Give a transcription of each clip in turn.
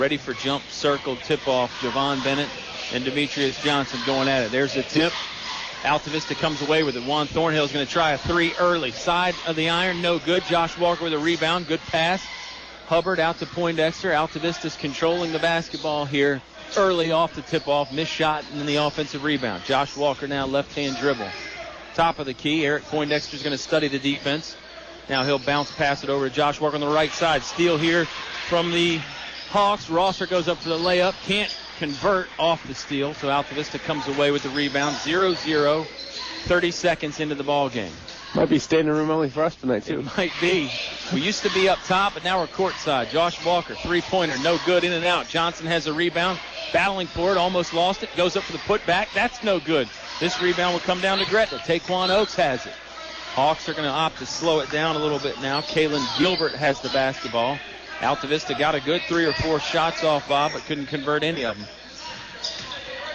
Ready for jump circle tip-off. Javon Bennett and Demetrius Johnson going at it. There's the tip. Altavista comes away with it. Juan Thornhill's going to try a three early. Side of the iron, no good. Josh Walker with a rebound. Good pass. Hubbard out to Poindexter. Altavista's controlling the basketball here early off the tip-off. Missed shot and then the offensive rebound. Josh Walker now left-hand dribble. Top of the key. Eric Poindexter's going to study the defense. Now he'll bounce pass it over to Josh Walker on the right side. Steal here from the Hawks. Rosser goes up for the layup. Can't convert off the steal, so Altavista comes away with the rebound. 0-0, 30 seconds into the ball game. Might be standing room only for us tonight, too. It might be. We used to be up top, but now we're courtside. Josh Walker, three-pointer, no good, in and out. Johnson has a rebound, battling for it, almost lost it, goes up for the putback. That's no good. This rebound will come down to Gretna. Taquan Oakes has it. Hawks are going to opt to slow it down a little bit now. Kalen Gilbert has the basketball. Altavista got a good 3 or 4 shots off Bob, but couldn't convert any of them.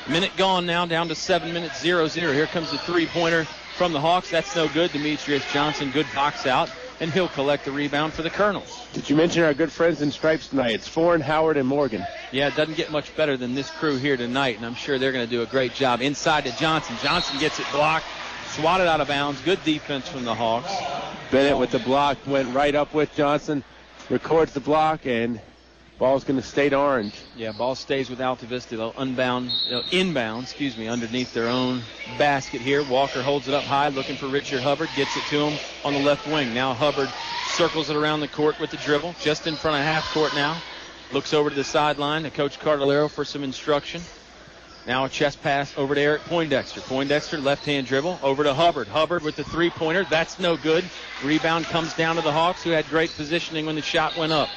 Minute gone now, down to 7 minutes, 0-0. Here comes the three-pointer from the Hawks. That's no good. Demetrius Johnson, good box out, and he'll collect the rebound for the Colonels. Did you mention our good friends in stripes tonight? It's Foreign, Howard, and Morgan. Yeah, it doesn't get much better than this crew here tonight, and I'm sure they're going to do a great job. Inside to Johnson. Johnson gets it blocked, swatted out of bounds. Good defense from the Hawks. Bennett with the block, went right up with Johnson, records the block, and ball's going to stay to Orange. Yeah, ball stays with Altavista. They'll inbound, underneath their own basket here. Walker holds it up high, looking for Richard Hubbard. Gets it to him on the left wing. Now Hubbard circles it around the court with the dribble. Just in front of half court now. Looks over to the sideline to Coach Cardellaro for some instruction. Now a chest pass over to Eric Poindexter. Poindexter, left-hand dribble, over to Hubbard. Hubbard with the three-pointer. That's no good. Rebound comes down to the Hawks, who had great positioning when the shot went up.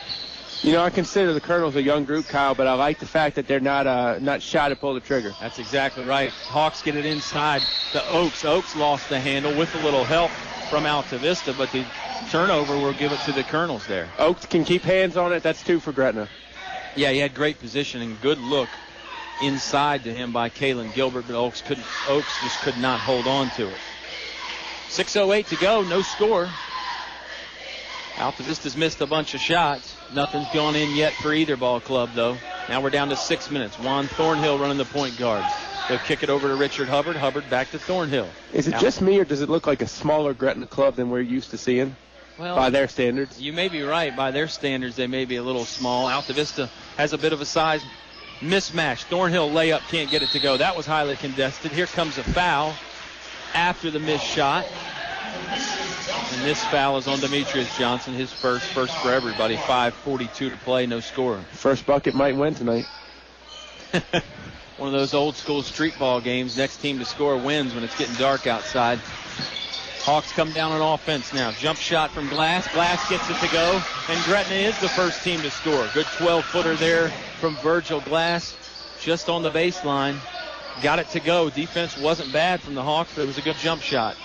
You know, I consider the Colonels a young group, Kyle, but I like the fact that they're not shy to pull the trigger. That's exactly right. Hawks get it inside to Oakes. Oakes lost the handle with a little help from Altavista, but the turnover will give it to the Colonels there. Oakes can keep hands on it. That's 2 for Gretna. Yeah, he had great positioning. Good look inside to him by Kalen Gilbert, but Oakes just could not hold on to it. 6:08 to go, no score. Altavista's missed a bunch of shots. Nothing's gone in yet for either ball club, though. Now we're down to 6 minutes. Juan Thornhill running the point guard. They'll kick it over to Richard Hubbard. Hubbard back to Thornhill. Is it just me, or does it look like a smaller Gretna club than we're used to seeing? Well, by their standards? You may be right. By their standards, they may be a little small. Altavista has a bit of a size mismatch. Thornhill layup, can't get it to go. That was highly contested. Here comes a foul after the missed shot. And this foul is on Demetrius Johnson, his first for everybody. 5:42 to play, no score. First bucket might win tonight. One of those old school street ball games. Next team to score wins when it's getting dark outside. Hawks come down on offense now. Jump shot from Glass. Glass gets it to go. And Gretna is the first team to score. Good 12-footer there from Virgil Glass. Just on the baseline. Got it to go. Defense wasn't bad from the Hawks, but it was a good jump shot.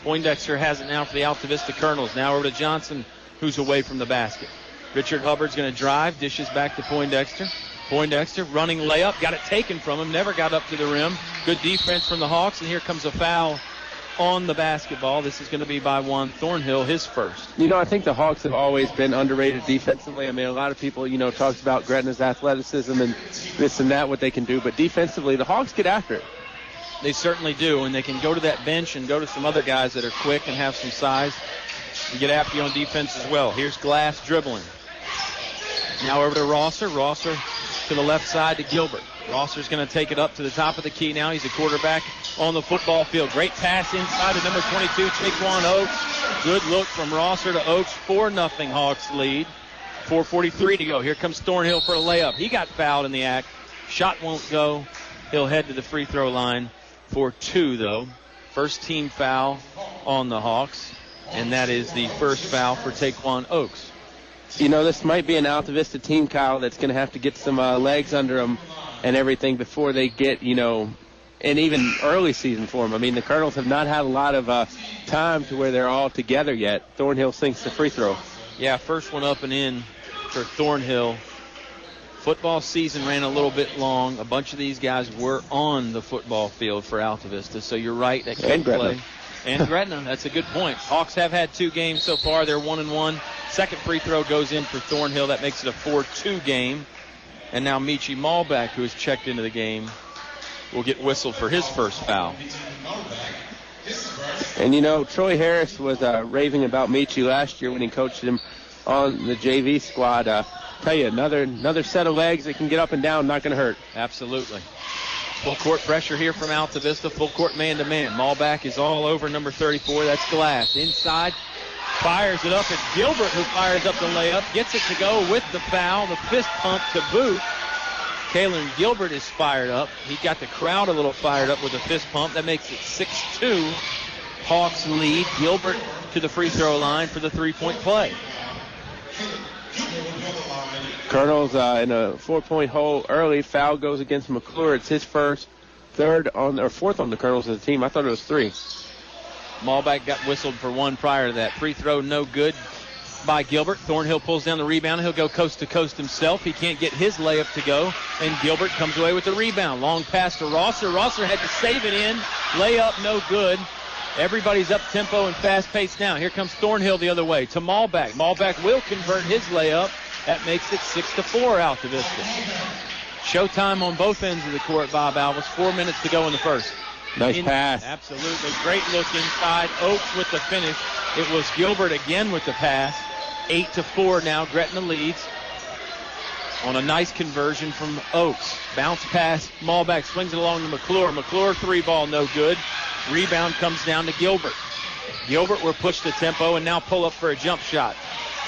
Poindexter has it now for the Altavista Colonels. Now over to Johnson, who's away from the basket. Richard Hubbard's going to drive. Dishes back to Poindexter. Poindexter running layup. Got it taken from him. Never got up to the rim. Good defense from the Hawks. And here comes a foul on the basketball. This is going to be by Juan Thornhill, his first. You know, I think the Hawks have always been underrated defensively. I mean, a lot of people, talks about Gretna's athleticism and this and that, what they can do. But defensively, the Hawks get after it. They certainly do, and they can go to that bench and go to some other guys that are quick and have some size and get after you on defense as well. Here's Glass dribbling. Now over to Rosser. Rosser to the left side to Gilbert. Rosser's going to take it up to the top of the key now. He's a quarterback on the football field. Great pass inside to number 22, Taquan Oakes. Good look from Rosser to Oakes. 4-0 Hawks lead. 4:43 to go. Here comes Thornhill for a layup. He got fouled in the act. Shot won't go. He'll head to the free throw line for 2, though. First team foul on the Hawks, and that is the first foul for Taquan Oakes. This might be an Altavista team, Kyle, that's going to have to get some legs under them and everything before they get, an even early season for them. I mean, the Colonels have not had a lot of time to where they're all together yet. Thornhill sinks the free throw. Yeah, first one up and in for Thornhill. Football season ran a little bit long. A bunch of these guys were on the football field for Altavista, so you're right. That can't play. And Gretna, that's a good point. Hawks have had 2 games so far. They're 1-1. Second free throw goes in for Thornhill. That makes it a 4-2 game. And now Michi Malbeck, who has checked into the game, will get whistled for his first foul. And, Troy Harris was raving about Michi last year when he coached him on the JV squad. Tell you, another set of legs that can get up and down, not going to hurt. Absolutely. Full court pressure here from Altavista. Full court man-to-man. Malbeck is all over number 34. That's Glass. Inside, fires it up. It's Gilbert who fires up the layup. Gets it to go with the foul. The fist pump to boot. Kalen Gilbert is fired up. He got the crowd a little fired up with a fist pump. That makes it 6-2. Hawks lead. Gilbert to the free throw line for the three-point play. Colonels in a 4-point hole early. Foul goes against McClure. It's his fourth on the Colonels as a team. I thought it was 3. Malbeck got whistled for 1 prior to that. Free throw no good by Gilbert. Thornhill pulls down the rebound. He'll go coast to coast himself. He can't get his layup to go, and Gilbert comes away with the rebound. Long pass to Rosser. Rosser had to save it in. Layup no good. Everybody's up tempo and fast pace now. Here comes Thornhill the other way to Malbeck. Malbeck will convert his layup. That makes it 6-4 Altavista. Showtime on both ends of the court, Bob Alvis. 4 minutes to go in the first. Nice pass. Absolutely. Great look inside. Oaks with the finish. It was Gilbert again with the pass. 8-4 now. Gretna leads on a nice conversion from Oaks. Bounce pass. Malbeck swings it along to McClure. McClure 3-ball no good. Rebound comes down to Gilbert. Gilbert will push the tempo and now pull up for a jump shot.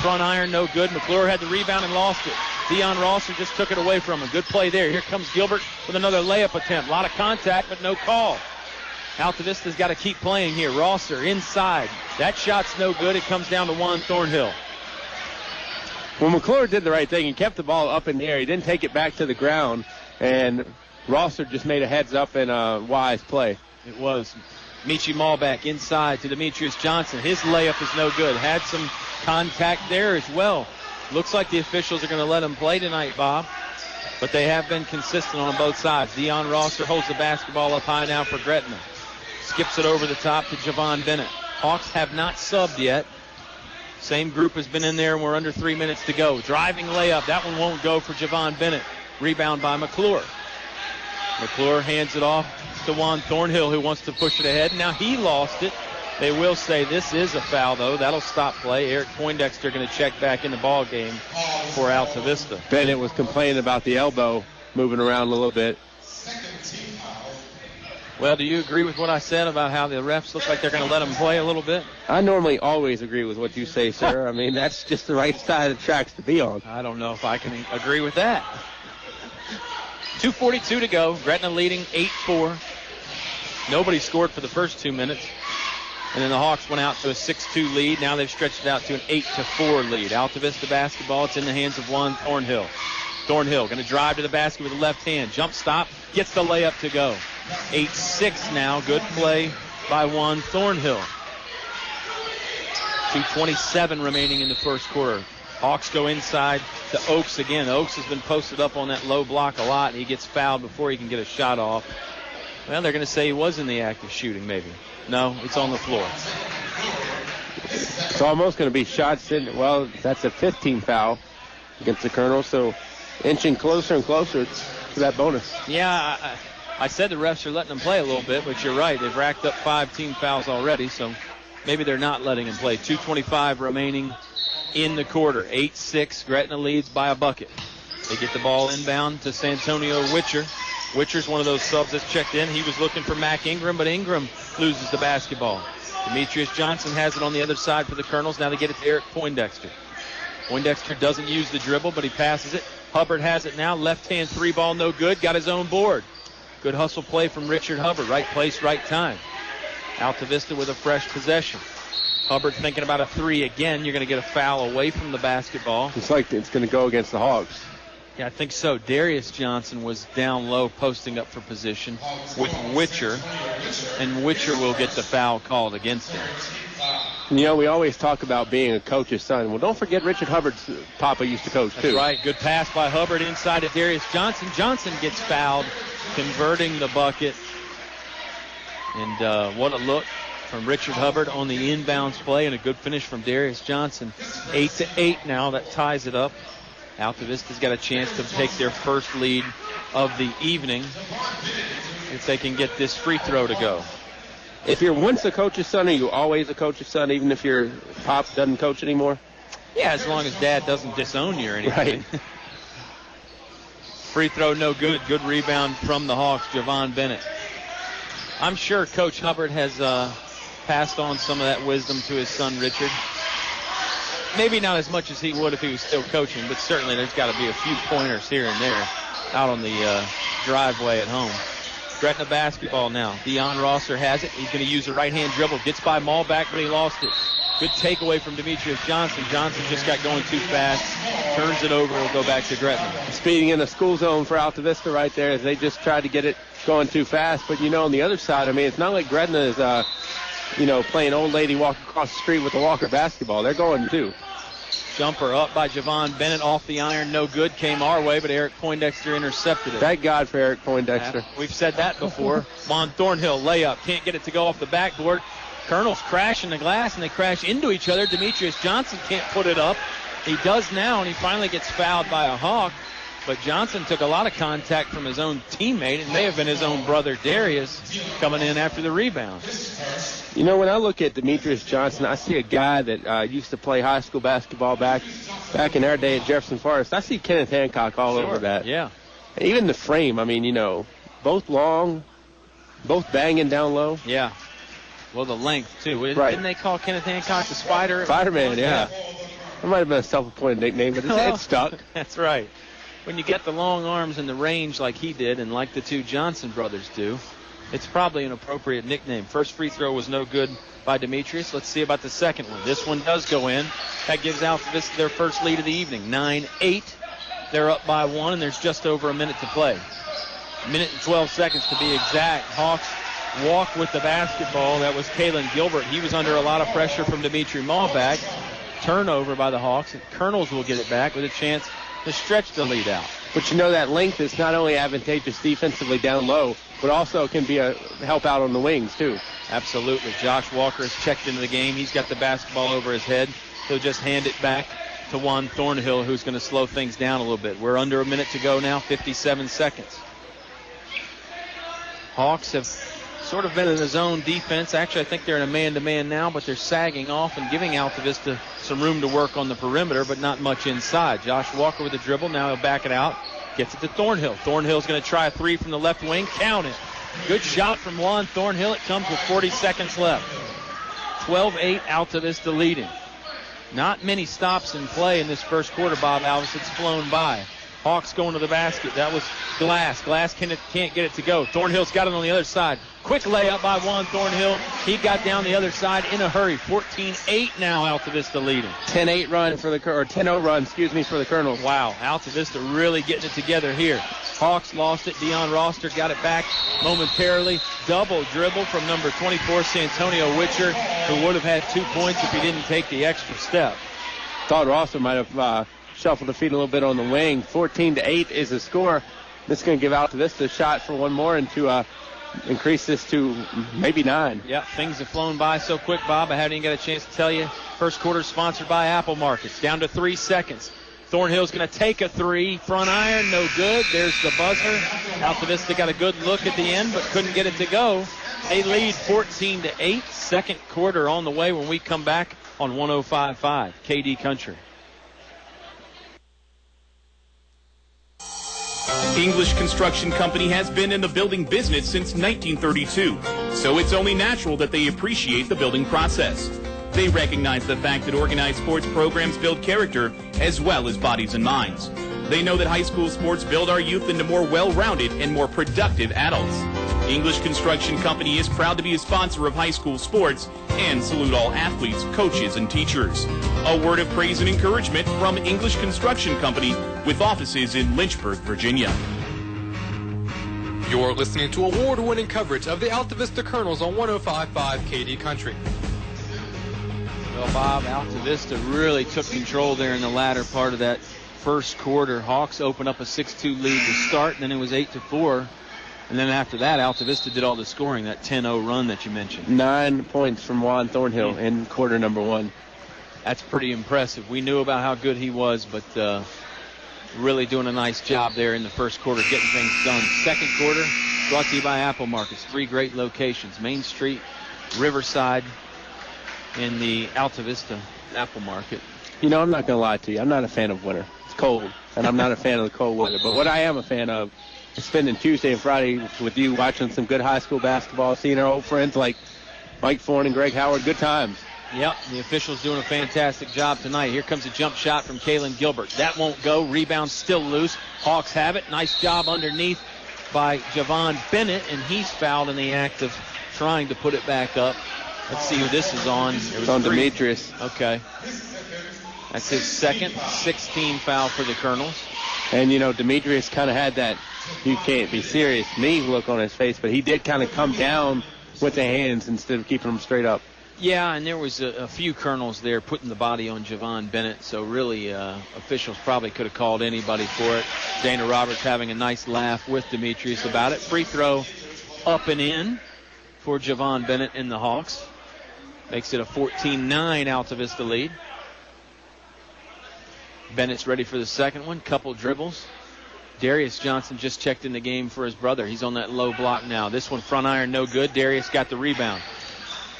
Front iron no good. McClure had the rebound and lost it. Dion Rosser just took it away from him. Good play there. Here comes Gilbert with another layup attempt. A lot of contact, but no call. Altavista's got to keep playing here. Rosser inside. That shot's no good. It comes down to Juan Thornhill. Well, McClure did the right thing. He kept the ball up in the air. He didn't take it back to the ground. And Rosser just made a heads-up and a wise play. It was. Michi Malbeck inside to Demetrius Johnson. His layup is no good. Had some contact there as well. Looks like the officials are going to let him play tonight, Bob. But they have been consistent on both sides. Dion Rosser holds the basketball up high now for Gretna. Skips it over the top to Javon Bennett. Hawks have not subbed yet. Same group has been in there, and we're under 3 minutes to go. Driving layup. That one won't go for Javon Bennett. Rebound by McClure. McClure hands it off to Juan Thornhill, who wants to push it ahead. Now he lost it. They will say this is a foul, though. That'll stop play. Eric Poindexter going to check back in the ball game for Altavista. Bennett was complaining about the elbow moving around a little bit. Well, do you agree with what I said about how the refs look like they're going to let him play a little bit? I normally always agree with what you say, sir. I mean, that's just the right side of the tracks to be on. I don't know if I can agree with that. 2:42 to go. Gretna leading 8-4. Nobody scored for the first 2 minutes. And then the Hawks went out to a 6-2 lead. Now they've stretched it out to an 8-4 lead. Altavista basketball. It's in the hands of Juan Thornhill. Thornhill going to drive to the basket with the left hand. Jump stop. Gets the layup to go. 8-6 now. Good play by Juan Thornhill. 2:27 remaining in the first quarter. Hawks go inside to Oaks again. Oaks has been posted up on that low block a lot, and he gets fouled before he can get a shot off. Well, they're going to say he was in the act of shooting, maybe. No, it's on the floor. It's almost going to be shots in. Well, that's a 15 foul against the Colonels, so inching closer and closer to that bonus. Yeah, I said the refs are letting them play a little bit, but you're right. They've racked up 5 team fouls already, so maybe they're not letting him play. 2:25 remaining in the quarter. 8-6. Gretna leads by a bucket. They get the ball inbound to Santonio Witcher. Witcher's one of those subs that's checked in. He was looking for Mac Ingram, but Ingram loses the basketball. Demetrius Johnson has it on the other side for the Colonels. Now they get it to Eric Poindexter. Poindexter doesn't use the dribble, but he passes it. Hubbard has it now. Left-hand 3-ball, no good. Got his own board. Good hustle play from Richard Hubbard. Right place, right time. Altavista with a fresh possession. Hubbard thinking about a 3 again. You're going to get a foul away from the basketball. It's like it's going to go against the Hawks. Yeah, I think so. Darius Johnson was down low, posting up for position with Witcher, and Witcher will get the foul called against him. You know, we always talk about being a coach's son. Well, don't forget Richard Hubbard's papa used to coach, too. That's right. Good pass by Hubbard inside to Darius Johnson. Johnson gets fouled, converting the bucket. And what a look from Richard Hubbard on the inbounds play, and a good finish from Darius Johnson. 8-8 now. That ties it up. Altavista's got a chance to take their first lead of the evening if they can get this free throw to go. If you're once a coach's son, are you always a coach's son, even if your pop doesn't coach anymore? Yeah, as long as Dad doesn't disown you or anything. Right. Free throw, no good. Good rebound from the Hawks, Javon Bennett. I'm sure Coach Hubbard has passed on some of that wisdom to his son, Richard. Maybe not as much as he would if he was still coaching, but certainly there's got to be a few pointers here and there out on the driveway at home. Gretna basketball now. Deion Rosser has it. He's going to use a right-hand dribble. Gets by Malback, but he lost it. Good takeaway from Demetrius Johnson. Johnson just got going too fast. Turns it over. It'll go back to Gretna. Speeding in the school zone for Altavista right there as they just tried to get it going too fast. But, on the other side, it's not like Gretna is, playing old lady walk across the street with a Walker basketball. They're going too. Jumper up by Javon Bennett off the iron. No good. Came our way, but Eric Poindexter intercepted it. Thank God for Eric Poindexter. Yeah, we've said that before. Juan Thornhill layup. Can't get it to go off the backboard. Colonels crashing the glass, and they crash into each other. Demetrius Johnson can't put it up. He does now, and he finally gets fouled by a Hawk. But Johnson took a lot of contact from his own teammate. It may have been his own brother, Darius, coming in after the rebound. When I look at Demetrius Johnson, I see a guy that used to play high school basketball back in our day at Jefferson Forest. I see Kenneth Hancock all over that. Yeah. Even the frame, both long, both banging down low. Yeah. Well, the length, too. Right. Didn't they call Kenneth Hancock the Spider? Spider-Man, yeah. It might have been a self-appointed nickname, but it's stuck. That's right. When you get the long arms and the range like he did and like the two Johnson brothers do, it's probably an appropriate nickname. First free throw was no good by Demetrius. Let's see about the second one. This one does go in. That gives Altavista their first lead of the evening, 9-8. They're up by 1, and there's just over a minute to play. Minute and 12 seconds to be exact. Hawks walk with the basketball. That was Kalen Gilbert. He was under a lot of pressure from Dimitri Malback. Turnover by the Hawks, and Colonels will get it back with a chance to stretch the lead out. But that length is not only advantageous defensively down low, but also can be a help out on the wings, too. Absolutely. Josh Walker has checked into the game. He's got the basketball over his head. He'll just hand it back to Juan Thornhill, who's going to slow things down a little bit. We're under a minute to go now, 57 seconds. Hawks have sort of been in a zone defense. Actually, I think they're in a man-to-man now, but they're sagging off and giving Altavista some room to work on the perimeter, but not much inside. Josh Walker with a dribble. Now he'll back it out. Gets it to Thornhill. Thornhill's going to try a three from the left wing. Count it. Good shot from Juan Thornhill. It comes with 40 seconds left. 12-8, Altavista leading. Not many stops in play in this first quarter, Bob Alvis. It's flown by. Hawks going to the basket. That was Glass. Glass can't get it to go. Thornhill's got it on the other side. Quick layup by Juan Thornhill. He got down the other side in a hurry. 14-8 now, Altavista leading. 10-8 run for the 10-0 run, for the Colonels. Wow, Altavista really getting it together here. Hawks lost it. Deion Rosser got it back momentarily. Double dribble from number 24, Santonio Witcher, who would have had 2 points if he didn't take the extra step. Thought Rosser might have shuffled the feet a little bit on the wing. 14-8 is the score. This is going to give Altavista a shot for one more and to increase this to maybe 9. Yeah, things have flown by so quick, Bob. I haven't even got a chance to tell you. First quarter sponsored by Apple Markets. Down to 3 seconds. Thornhill's going to take a three. Front iron, no good. There's the buzzer. Altavista got a good look at the end, but couldn't get it to go. They lead 14-8. Second quarter on the way when we come back on 105.5 KD Country. English Construction Company has been in the building business since 1932, so it's only natural that they appreciate the building process. They recognize the fact that organized sports programs build character as well as bodies and minds. They know that high school sports build our youth into more well-rounded and more productive adults. English Construction Company is proud to be a sponsor of high school sports and salute all athletes, coaches, and teachers. A word of praise and encouragement from English Construction Company with offices in Lynchburg, Virginia. You're listening to award-winning coverage of the Altavista Colonels on 105.5 KD Country. Well, Bob, Altavista really took control there in the latter part of that first quarter. Hawks opened up a 6-2 lead to start, and then it was 8-4. And then after that, Altavista did all the scoring, that 10-0 run that you mentioned. 9 points from Juan Thornhill in quarter number 1. That's pretty impressive. We knew about how good he was, but really doing a nice job there in the first quarter, getting things done. Second quarter, brought to you by Apple Markets. 3 great locations, Main Street, Riverside, in the Altavista Apple Market. You know, I'm not going to lie to you. I'm not a fan of winter. It's cold, and I'm not a fan of the cold weather. But what I am a fan of is spending Tuesday and Friday with you watching some good high school basketball, seeing our old friends like Mike Thorne and Greg Howard. Good times. Yep, the officials doing a fantastic job tonight. Here comes a jump shot from Kalen Gilbert. That won't go. Rebound still loose. Hawks have it. Nice job underneath by Javon Bennett, and he's fouled in the act of trying to put it back up. Let's see who this is on. It was on Demetrius. Okay. That's his second 16 foul for the Colonels. And, you know, Demetrius kind of had that you can't be serious me look on his face, but he did kind of come down with the hands instead of keeping them straight up. Yeah, and there was a few Colonels there putting the body on Javon Bennett, so really officials probably could have called anybody for it. Dana Roberts having a nice laugh with Demetrius about it. Free throw up and in for Javon Bennett and the Hawks. Makes it a 14-9 Altavista lead. Bennett's ready for the second one. Couple dribbles. Darius Johnson just checked in the game for his brother. He's on that low block now. This one front iron, no good. Darius got the rebound.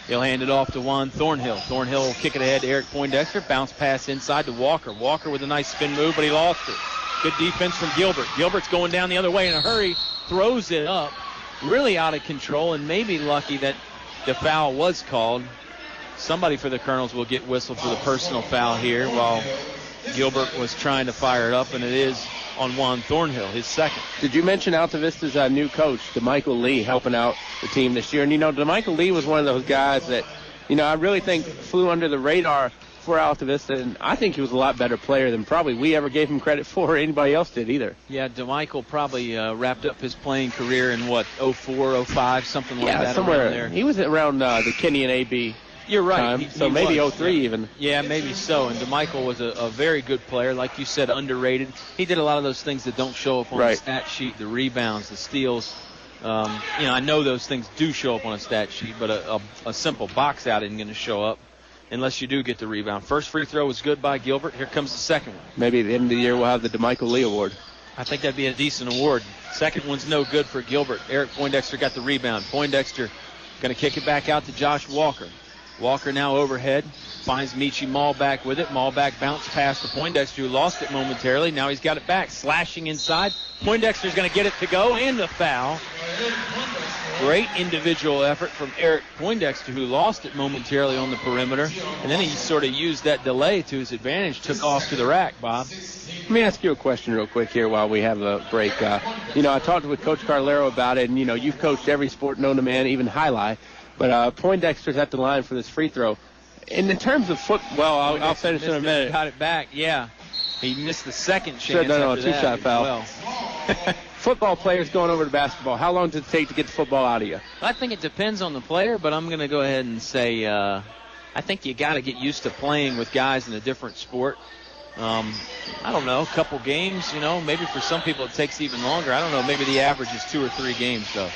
He'll hand it off to Juan Thornhill. Thornhill will kick it ahead to Eric Poindexter. Bounce pass inside to Walker. Walker with a nice spin move, but he lost it. Good defense from Gilbert. Gilbert's going down the other way in a hurry. Throws it up. Really out of control, and maybe lucky that the foul was called. Somebody for the Colonels will get whistled for the personal foul here while Gilbert was trying to fire it up, and it is on Juan Thornhill, his second. Did you mention Altavista's new coach, DeMichael Lee, helping out the team this year? And, you know, DeMichael Lee was one of those guys that, you know, I really think flew under the radar for Altavista, and I think he was a lot better player than probably we ever gave him credit for or anybody else did either. Yeah, DeMichael probably wrapped up his playing career in, 04, 05, something like that. Yeah, somewhere around there. He was around the Kenny and AB. You're right. Time, so maybe was. 03 even. Yeah, maybe so. And DeMichael was a very good player. Like you said, underrated. He did a lot of those things that don't show up on the stat sheet, the rebounds, the steals. I know those things do show up on a stat sheet, but a simple box out isn't going to show up unless you do get the rebound. First free throw was good by Gilbert. Here comes the second one. Maybe at the end of the year we'll have the DeMichael Lee Award. I think that'd be a decent award. Second one's no good for Gilbert. Eric Poindexter got the rebound. Poindexter going to kick it back out to Josh Walker. Walker now overhead, finds Michi Malback with it. Malback bounced past to Poindexter, who lost it momentarily. Now he's got it back, slashing inside. Poindexter's going to get it to go, and the foul. Great individual effort from Eric Poindexter, who lost it momentarily on the perimeter. And then he sort of used that delay to his advantage, took off to the rack, Bob. Let me ask you a question real quick here while we have a break. I talked with Coach Carlero about it, and, you know, you've coached every sport known to man, even highlight. But Poindexter's at the line for this free throw. And in terms of football, I'll finish in a minute. Got it back, yeah. He missed the second chance. No, after two-shot foul. Well. Football players going over to basketball, how long does it take to get the football out of you? I think it depends on the player, but I'm going to go ahead and say I think you got to get used to playing with guys in a different sport. I don't know, a couple games, maybe for some people it takes even longer. I don't know, maybe the average is 2 or 3 games, though.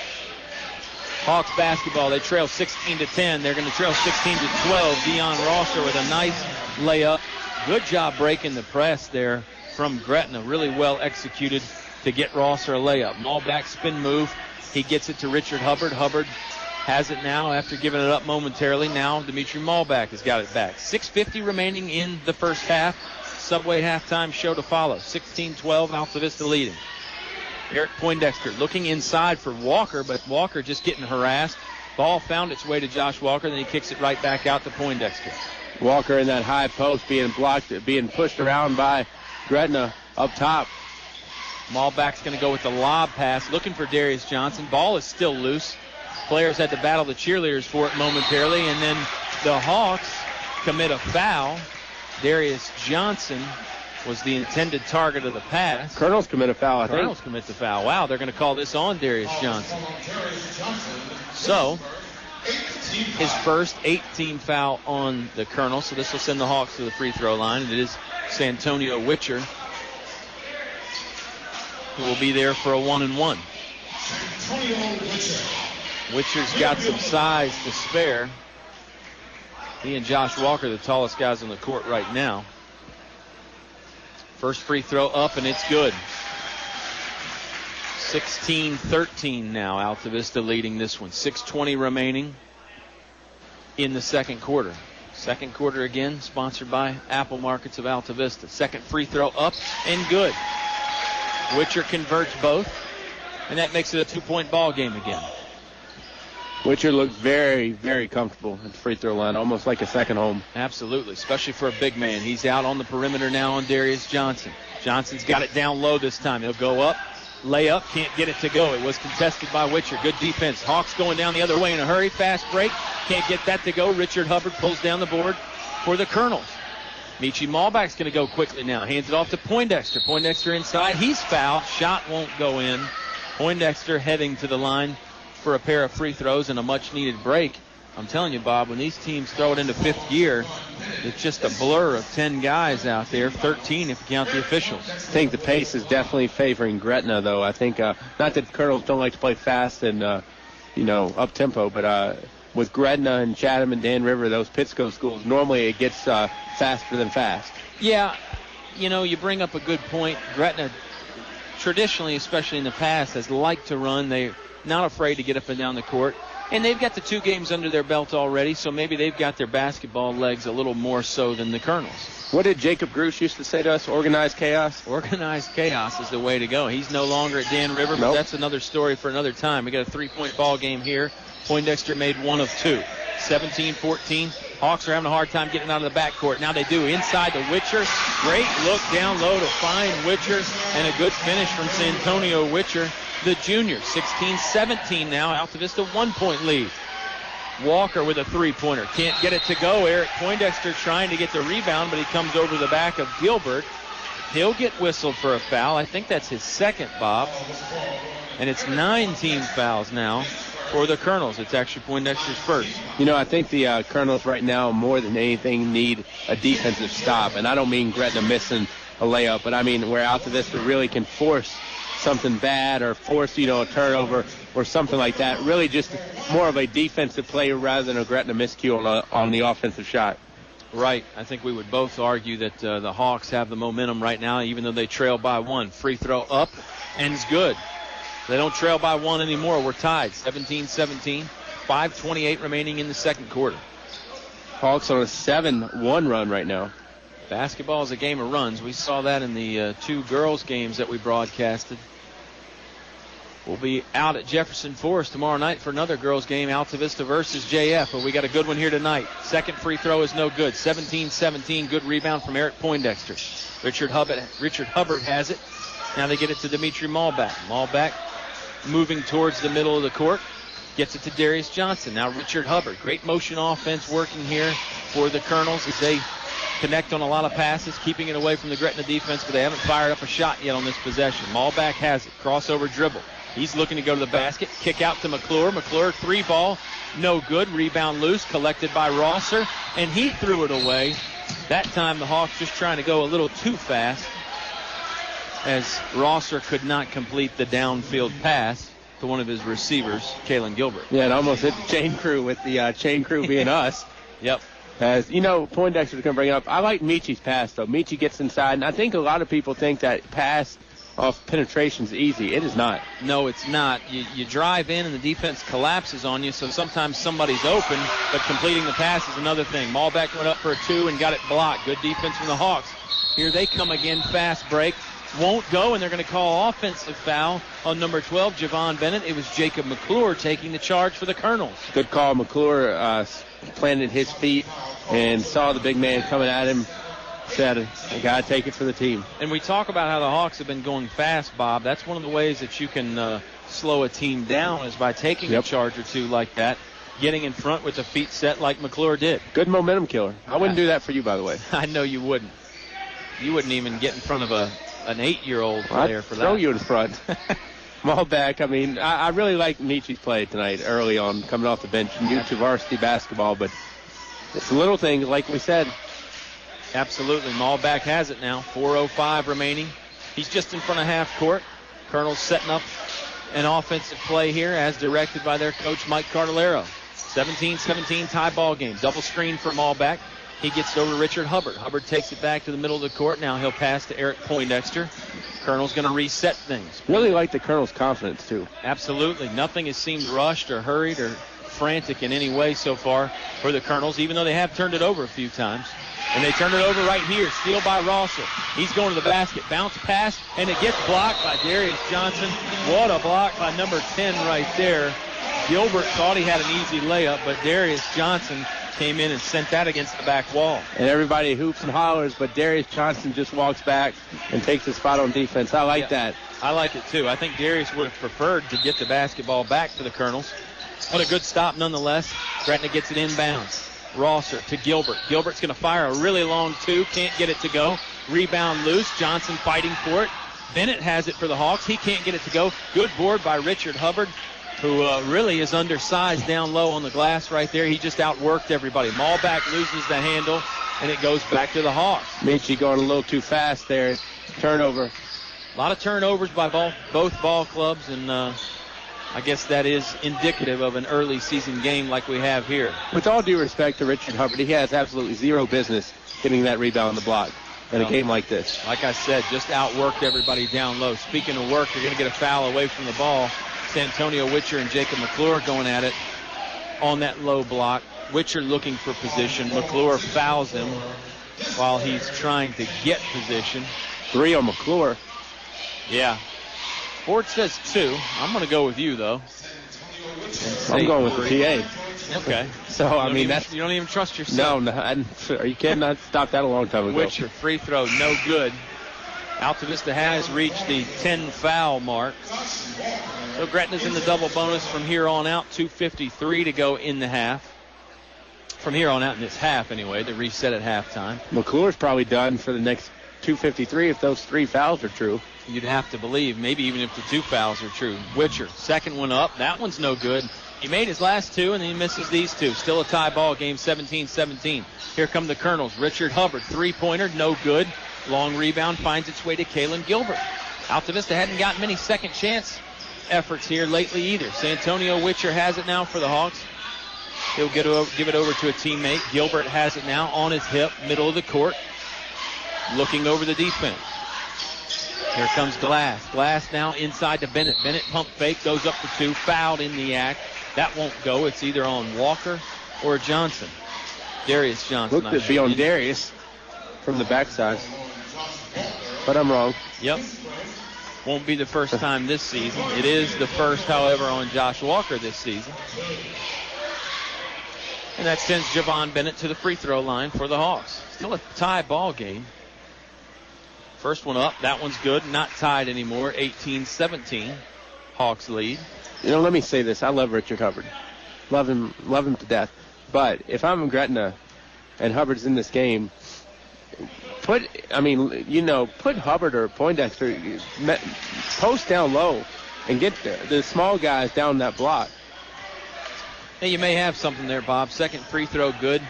Hawks basketball, they trail 16-10. They're going to trail 16-12. Dion Rosser with a nice layup. Good job breaking the press there from Gretna. Really well executed to get Rosser a layup. Malback spin move. He gets it to Richard Hubbard. Hubbard has it now after giving it up momentarily. Now Dimitri Malback has got it back. 6:50 remaining in the first half. Subway halftime show to follow. 16-12, Altavista leading. Eric Poindexter looking inside for Walker, but Walker just getting harassed. Ball found its way to Josh Walker, then he kicks it right back out to Poindexter. Walker in that high post being blocked, being pushed around by Gretna up top. Malback's going to go with the lob pass, looking for Darius Johnson. Ball is still loose. Players had to battle the cheerleaders for it momentarily, and then the Hawks commit a foul. Darius Johnson was the intended target of the pass. Colonels commit a foul, I think. Colonels commit the foul. Wow, they're going to call this on Darius Johnson. So, his first 18 foul on the Colonels. So this will send the Hawks to the free throw line. And it is Santonio Witcher who will be there for a 1-and-1. Witcher's got some size to spare. He and Josh Walker, the tallest guys on the court right now. First free throw up, and it's good. 16-13 now. Altavista leading this one. 6:20 remaining in the second quarter. Second quarter again, sponsored by Apple Markets of Altavista. Second free throw up and good. Witcher converts both, and that makes it a 2-point ball game again. Witcher looks very, very comfortable at the free throw line, almost like a second home. Absolutely, especially for a big man. He's out on the perimeter now on Darius Johnson. Johnson's got it down low this time. He'll go up, layup, can't get it to go. It was contested by Witcher. Good defense. Hawks going down the other way in a hurry. Fast break. Can't get that to go. Richard Hubbard pulls down the board for the Colonels. Michi Malbach's going to go quickly now. Hands it off to Poindexter. Poindexter inside. He's fouled. Shot won't go in. Poindexter heading to the line for a pair of free throws and a much-needed break. I'm telling you, Bob, when these teams throw it into fifth gear, it's just a blur of 10 guys out there, 13 if you count the officials. I think the pace is definitely favoring Gretna, though. I think, not that Colonels don't like to play fast and, up-tempo, but with Gretna and Chatham and Dan River, those Pittsco schools, normally it gets faster than fast. Yeah, you bring up a good point. Gretna, traditionally, especially in the past, has liked to run. They're not afraid to get up and down the court. And they've got the 2 games under their belt already, so maybe they've got their basketball legs a little more so than the Colonels. What did Jacob Grush used to say to us? Organized chaos? Organized chaos is the way to go. He's no longer at Dan River, but that's another story for another time. We got a 3-point ball game here. Poindexter made 1 of 2. 17-14. Hawks are having a hard time getting out of the backcourt. Now they do. Inside to Witcher. Great look down low to find Witcher. And a good finish from Santonio Witcher, the junior. 16-17 now. Altavista 1-point lead. Walker with a 3-pointer. Can't get it to go. Eric Poindexter trying to get the rebound, but he comes over the back of Gilbert. He'll get whistled for a foul. I think that's his second, Bob. And it's 9 team fouls now for the Colonels. It's actually Poindexter's first. I think the Colonels right now, more than anything, need a defensive stop. And I don't mean Gretna missing a layup, but I mean where Altavista really can force something bad or force, a turnover or something like that. Really just more of a defensive play rather than a Gretna miscue on the offensive shot. Right. I think we would both argue that the Hawks have the momentum right now, even though they trail by 1. Free throw up and it's good. They don't trail by 1 anymore. We're tied. 17-17. 5:28 remaining in the second quarter. Hawks on a 7-1 run right now. Basketball is a game of runs. We saw that in the 2 girls games that we broadcasted. We'll be out at Jefferson Forest tomorrow night for another girls game, Altavista versus JF. But we got a good one here tonight. Second free throw is no good. 17-17. Good rebound from Eric Poindexter. Richard Hubbard has it. Now they get it to Dimitri Malbach. Malbach moving towards the middle of the court. Gets it to Darius Johnson. Now Richard Hubbard. Great motion offense working here for the Colonels as they connect on a lot of passes, keeping it away from the Gretna defense, but they haven't fired up a shot yet on this possession. Malbach has it. Crossover dribble. He's looking to go to the basket. Kick out to McClure. McClure 3-ball. No good. Rebound loose. Collected by Rosser. And he threw it away. That time the Hawks just trying to go a little too fast as Rosser could not complete the downfield pass to one of his receivers, Kalen Gilbert. Yeah, it almost hit the chain crew with the chain crew being us. Yep. As Poindexter's going to bring up. I like Michi's pass, though. Michi gets inside, and I think a lot of people think that pass off penetration is easy. It is not. No, it's not. You drive in, and the defense collapses on you, so sometimes somebody's open, but completing the pass is another thing. Malbach went up for a 2 and got it blocked. Good defense from the Hawks. Here they come again. Fast break. Won't go, and they're going to call offensive foul on number 12, Javon Bennett. It was Jacob McClure taking the charge for the Colonels. Good call. McClure planted his feet and saw the big man coming at him. Said, I got to take it for the team. And we talk about how the Hawks have been going fast, Bob. That's one of the ways that you can slow a team down is by taking a charge or 2 like that, getting in front with the feet set like McClure did. Good momentum killer. I wouldn't do that for you, by the way. I know you wouldn't. You wouldn't even get in front of an 8-year-old player for that. Throw you in front. Malbach, I really like Michi's play tonight early on, coming off the bench, new to varsity basketball, but it's a little thing, like we said. Absolutely. Malbach has it now. 4:05 remaining. He's just in front of half court. Colonel's setting up an offensive play here as directed by their coach, Mike Cardellaro. 17-17 tie ball game. Double screen for Malbach. He gets it over to Richard Hubbard. Hubbard takes it back to the middle of the court. Now he'll pass to Eric Poindexter. Colonel's going to reset things. Really like the Colonel's confidence, too. Absolutely. Nothing has seemed rushed or hurried or frantic in any way so far for the Colonels, even though they have turned it over a few times. And they turn it over right here. Steal by Rosser. He's going to the basket. Bounce pass, and it gets blocked by Darius Johnson. What a block by number 10 right there. Gilbert thought he had an easy layup, but Darius Johnson came in and sent that against the back wall. And everybody hoops and hollers, but Darius Johnson just walks back and takes a spot on defense. I like that. I like it, too. I think Darius would have preferred to get the basketball back for the Colonels. What a good stop nonetheless. Gretna gets it inbounds. Rosser to Gilbert. Gilbert's going to fire a really long two. Can't get it to go. Rebound loose. Johnson fighting for it. Bennett has it for the Hawks. He can't get it to go. Good board by Richard Hubbard, who really is undersized down low on the glass right there. He just outworked everybody. Malback loses the handle, and it goes back to the Hawks. Michie going a little too fast there. Turnover. A lot of turnovers by both ball clubs, and I guess that is indicative of an early season game like we have here. With all due respect to Richard Hubbard, he has absolutely zero business getting that rebound on the block in a game like this. Like I said, just outworked everybody down low. Speaking of work, you're going to get a foul away from the ball. It's Antonio Witcher and Jacob McClure going at it on that low block. Witcher looking for position. McClure fouls him while he's trying to get position. 3 on McClure. Yeah. Board says 2. I'm going to go with you, though. I'm going with the PA. Okay. So, I mean, you don't even trust yourself. No, are you kidding? I stopped that a long time ago. Witcher, free throw, no good. Altavista has reached the 10 foul mark. So Gretna's in the double bonus from here on out. 2:53 to go in the half. From here on out in this half, anyway. They reset at halftime. McClure's probably done for the next 2:53 if those 3 fouls are true. You'd have to believe, maybe even if the 2 fouls are true. Witcher, second one up. That one's no good. He made his last 2, and then he misses these 2. Still a tie ball game, 17-17. Here come the Colonels. Richard Hubbard, three-pointer, no good. Long rebound finds its way to Kalen Gilbert. Altavista hadn't gotten many second chance efforts here lately either. Santonio Witcher has it now for the Hawks. He'll give it over to a teammate. Gilbert has it now on his hip, middle of the court, looking over the defense. Here comes Glass. Glass now inside to Bennett. Bennett pump fake, goes up for 2, fouled in the act. That won't go. It's either on Walker or Johnson. Darius Johnson. Looked to be on Darius from the backside. But I'm wrong. Yep. Won't be the first time this season. It is the first, however, on Josh Walker this season. And that sends Javon Bennett to the free throw line for the Hawks. Still a tie ball game. First one up. That one's good. Not tied anymore. 18-17. Hawks lead. You know, let me say this. I love Richard Hubbard. Love him to death. But if I'm Gretna and Hubbard's in this game, put Hubbard or Poindexter, post down low and get the small guys down that block. Hey, you may have something there, Bob. Second free throw good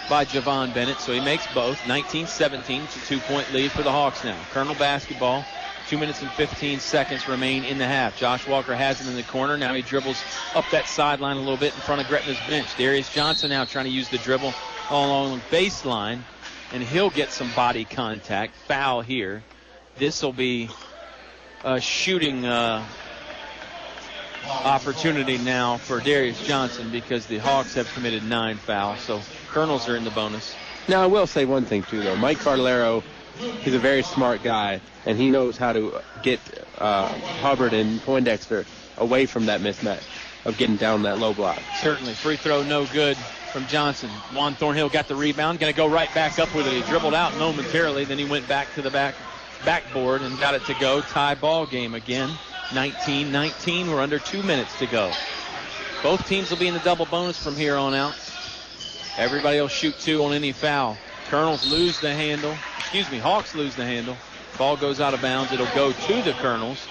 by Javon Bennett, so he makes both. 19-17. It's a 2-point lead for the Hawks now. Colonel basketball. 2 minutes and 15 seconds remain in the half. Josh Walker has it in the corner. Now he dribbles up that sideline a little bit in front of Gretna's bench. Darius Johnson now trying to use the dribble along the baseline, and he'll get some body contact. Foul here. This will be a shooting opportunity now for Darius Johnson because the Hawks have committed 9 fouls. So Colonels are in the bonus. Now, I will say one thing, too, though. Mike Cardellaro, he's a very smart guy, and he knows how to get Hubbard and Poindexter away from that mismatch of getting down that low block. Certainly. Free throw no good from Johnson. Juan Thornhill got the rebound. Going to go right back up with it. He dribbled out momentarily. Then he went back to the backboard and got it to go. Tie ball game again. 19-19. We're under 2 minutes to go. Both teams will be in the double bonus from here on out. Everybody will shoot 2 on any foul. Colonels lose the handle. Hawks lose the handle. Ball goes out of bounds. It'll go to the Colonels.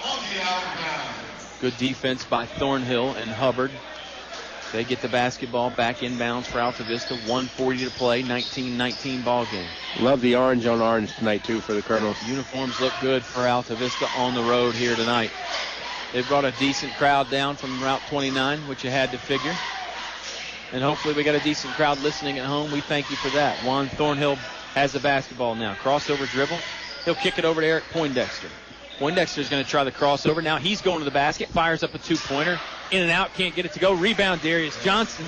Good defense by Thornhill and Hubbard. They get the basketball back inbounds for Altavista. 1:40 to play. 19-19 ball game. Love the orange on orange tonight, too, for the Colonels. Uniforms look good for Altavista on the road here tonight. They brought a decent crowd down from Route 29, which you had to figure. And hopefully we got a decent crowd listening at home. We thank you for that. Juan Thornhill has the basketball now. Crossover dribble. He'll kick it over to Eric Poindexter. Poindexter's going to try the crossover. Now he's going to the basket. Fires up a two-pointer. In and out. Can't get it to go. Rebound, Darius Johnson.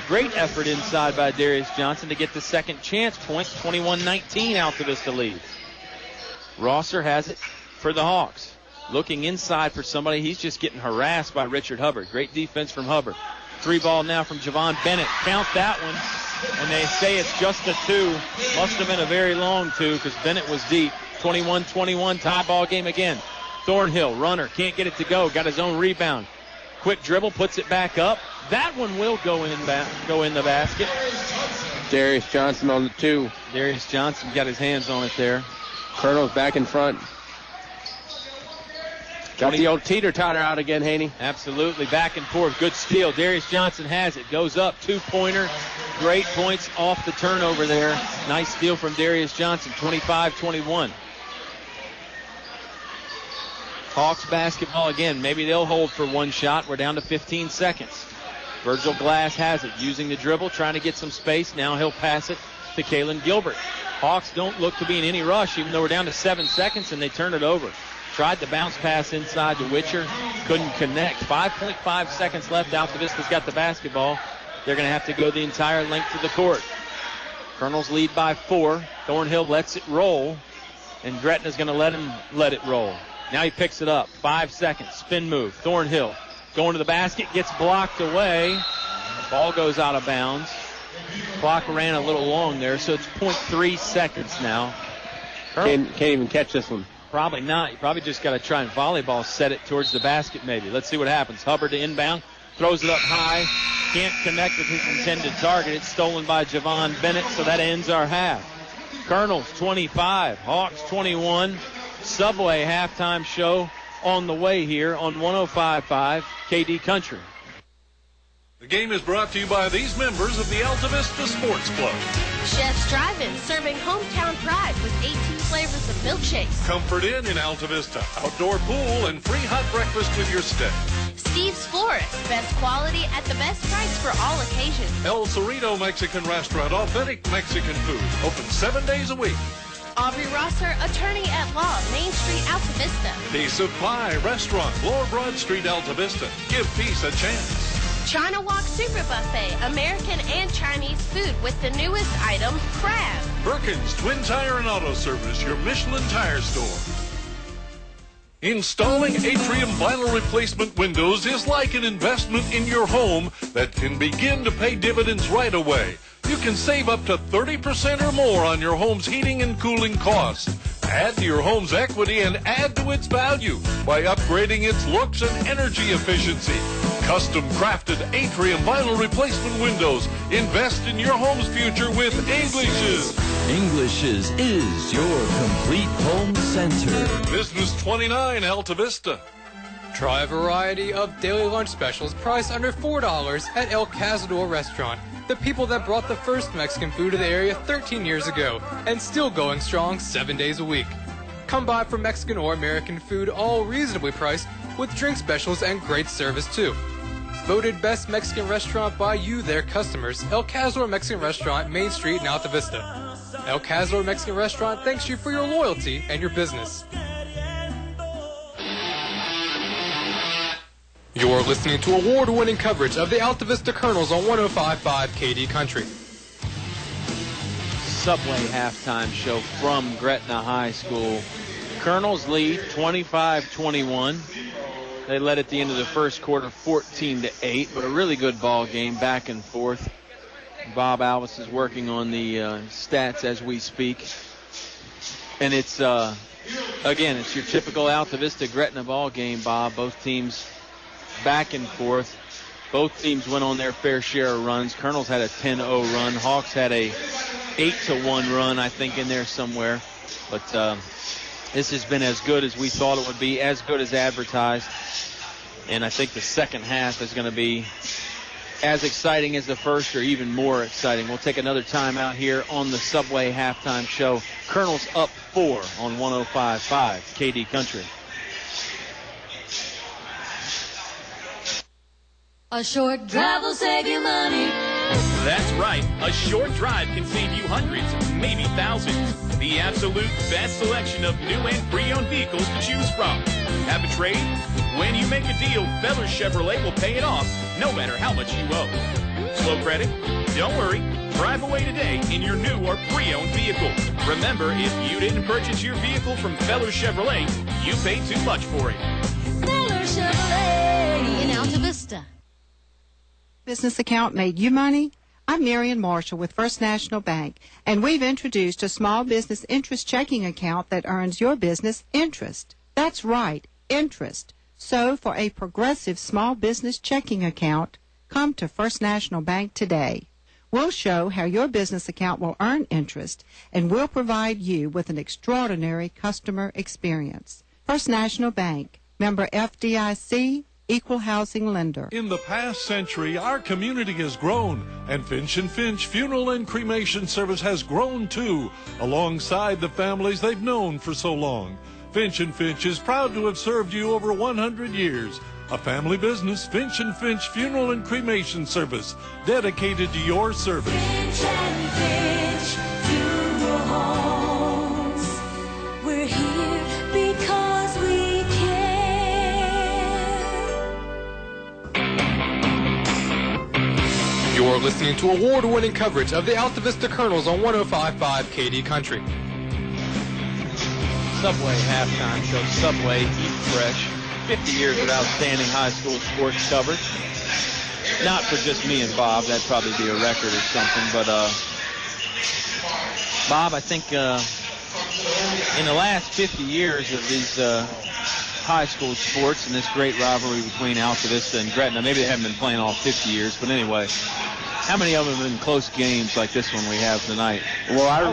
Great effort inside by Darius Johnson to get the second chance point. 21-19 Altavista leads. Rosser has it for the Hawks. Looking inside for somebody. He's just getting harassed by Richard Hubbard. Great defense from Hubbard. 3-ball now from Javon Bennett. Count that one. And they say it's just a 2. Must have been a very long 2 because Bennett was deep. 21-21, tie ball game again. Thornhill, runner, can't get it to go. Got his own rebound. Quick dribble, puts it back up. That one will go in the basket. Darius Johnson on the 2. Darius Johnson got his hands on it there. Colonel's back in front. Got the old teeter-totter out again, Hoehne. Absolutely, back and forth. Good steal. Darius Johnson has it. Goes up, two-pointer. Great points off the turnover there. Nice steal from Darius Johnson, 25-21. Hawks basketball again. Maybe they'll hold for one shot. We're down to 15 seconds. Virgil Glass has it, using the dribble, trying to get some space. Now he'll pass it to Kalen Gilbert. Hawks don't look to be in any rush, even though we're down to 7 seconds, and they turn it over. Tried the bounce pass inside to Witcher. Couldn't connect. 5.5 seconds left. Altavista's got the basketball. They're going to have to go the entire length of the court. Colonels lead by 4. Thornhill lets it roll, and Gretna's going to let it roll. Now he picks it up. 5 seconds. Spin move. Thornhill going to the basket. Gets blocked away. Ball goes out of bounds. Clock ran a little long there, so it's 0.3 seconds now. Can't even catch this one. Probably not. You probably just got to try and volleyball set it towards the basket maybe. Let's see what happens. Hubbard to inbound. Throws it up high. Can't connect with his intended target. It's stolen by Javon Bennett, so that ends our half. Colonels 25. Hawks 21. Subway halftime show on the way here on 105.5 KD Country. The game is brought to you by these members of the Altavista Sports Club. Chef's Drive-In, serving hometown pride with 18 flavors of milkshakes. Comfort Inn in Altavista, outdoor pool and free hot breakfast with your stay. Steve's Florist, best quality at the best price for all occasions. El Cerrito Mexican Restaurant, authentic Mexican food, open 7 days a week. Aubrey Rosser, attorney at law, Main Street, Altavista. Piece of Pie Restaurant, Lower Broad Street, Altavista. Give peace a chance. China Walk Super Buffet, American and Chinese food with the newest item, crab. Perkins Twin Tire and Auto Service, your Michelin tire store. Installing atrium vinyl replacement windows is like an investment in your home that can begin to pay dividends right away. You can save up to 30% or more on your home's heating and cooling costs. Add to your home's equity and add to its value by upgrading its looks and energy efficiency. Custom crafted atrium vinyl replacement windows. Invest in your home's future with English's. English's is your complete home center. Business 29 Altavista. Try a variety of daily lunch specials priced under $4 at El Cazador Restaurant. The people that brought the first Mexican food to the area 13 years ago and still going strong 7 days a week. Come by for Mexican or American food, all reasonably priced, with drink specials and great service too. Voted best Mexican restaurant by you, their customers, El Cazador Mexican Restaurant, Main Street in Alta Vista. El Cazador Mexican Restaurant thanks you for your loyalty and your business. You're listening to award-winning coverage of the Altavista Colonels on 105.5 KD Country. Subway halftime show from Gretna High School. Colonels lead 25-21. They led at the end of the first quarter 14-8, but a really good ball game, back and forth. Bob Alvis is working on the stats as we speak. And it's, again, it's your typical Altavista Gretna ball game, Bob. Both teams back and forth. Both teams went on their fair share of runs. Colonels had a 10-0 run. Hawks had a 8-1 run, I think, in there somewhere. But this has been as good as we thought it would be, as good as advertised. And I think the second half is going to be as exciting as the first, or even more exciting. We'll take another time out here on the Subway halftime show. Colonels up 4 on 105.5 KD Country. A short drive will save you money. That's right. A short drive can save you hundreds, maybe thousands. The absolute best selection of new and pre-owned vehicles to choose from. Have a trade? When you make a deal, Fellers Chevrolet will pay it off, no matter how much you owe. Slow credit? Don't worry. Drive away today in your new or pre-owned vehicle. Remember, if you didn't purchase your vehicle from Fellers Chevrolet, you paid too much for it. Fellers Chevrolet in Altavista. Business account made you money? I'm Marion Marshall with First National Bank, and we've introduced a small business interest checking account that earns your business interest. That's right, interest. So for a progressive small business checking account, come to First National Bank today. We'll show how your business account will earn interest, and we'll provide you with an extraordinary customer experience. First National Bank, member FDIC, equal housing lender. In the past century, our community has grown, and Finch & Finch Funeral and Cremation Service has grown too, alongside the families they've known for so long. Finch & Finch is proud to have served you over 100 years. A family business, Finch & Finch Funeral and Cremation Service, dedicated to your service. Finch & Finch Funeral Homes. We're here because we care. You're listening to award-winning coverage of the Altavista Colonels on 105.5 KD Country. Subway halftime show. Subway, eat fresh. 50 years of outstanding high school sports coverage. Not for just me and Bob. That'd probably be a record or something. But, Bob, I think in the last 50 years of these high school sports and this great rivalry between Altavista and Gretna, maybe they haven't been playing all 50 years, but anyway, how many of them have been close games like this one we have tonight? Well, I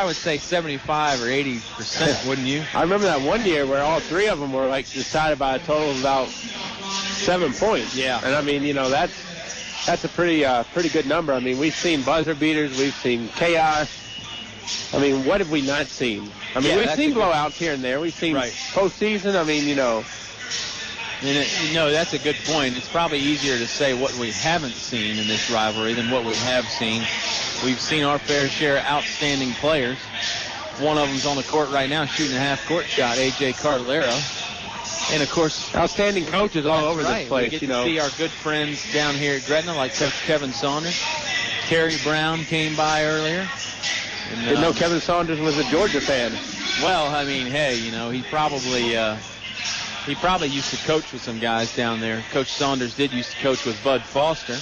would say 75 or 80%, wouldn't you? I remember that one year where all three of them were like decided by a total of about 7 points. Yeah. And I mean, you know, that's a pretty good number. I mean, we've seen buzzer beaters, we've seen chaos. I mean, what have we not seen? I mean, we've seen blowouts here and there. We've seen postseason. I mean, you know. And that's a good point. It's probably easier to say what we haven't seen in this rivalry than what we have seen. We've seen our fair share of outstanding players. One of them's on the court right now shooting a half-court shot, A.J. Cardelero. And, of course, outstanding coaches all over this place. We get to see our good friends down here at Gretna, like Coach Kevin Saunders. Terry Brown came by earlier. And, didn't know Kevin Saunders was a Georgia fan. Well, I mean, hey, you know, he probably used to coach with some guys down there. Coach Saunders did used to coach with Bud Foster,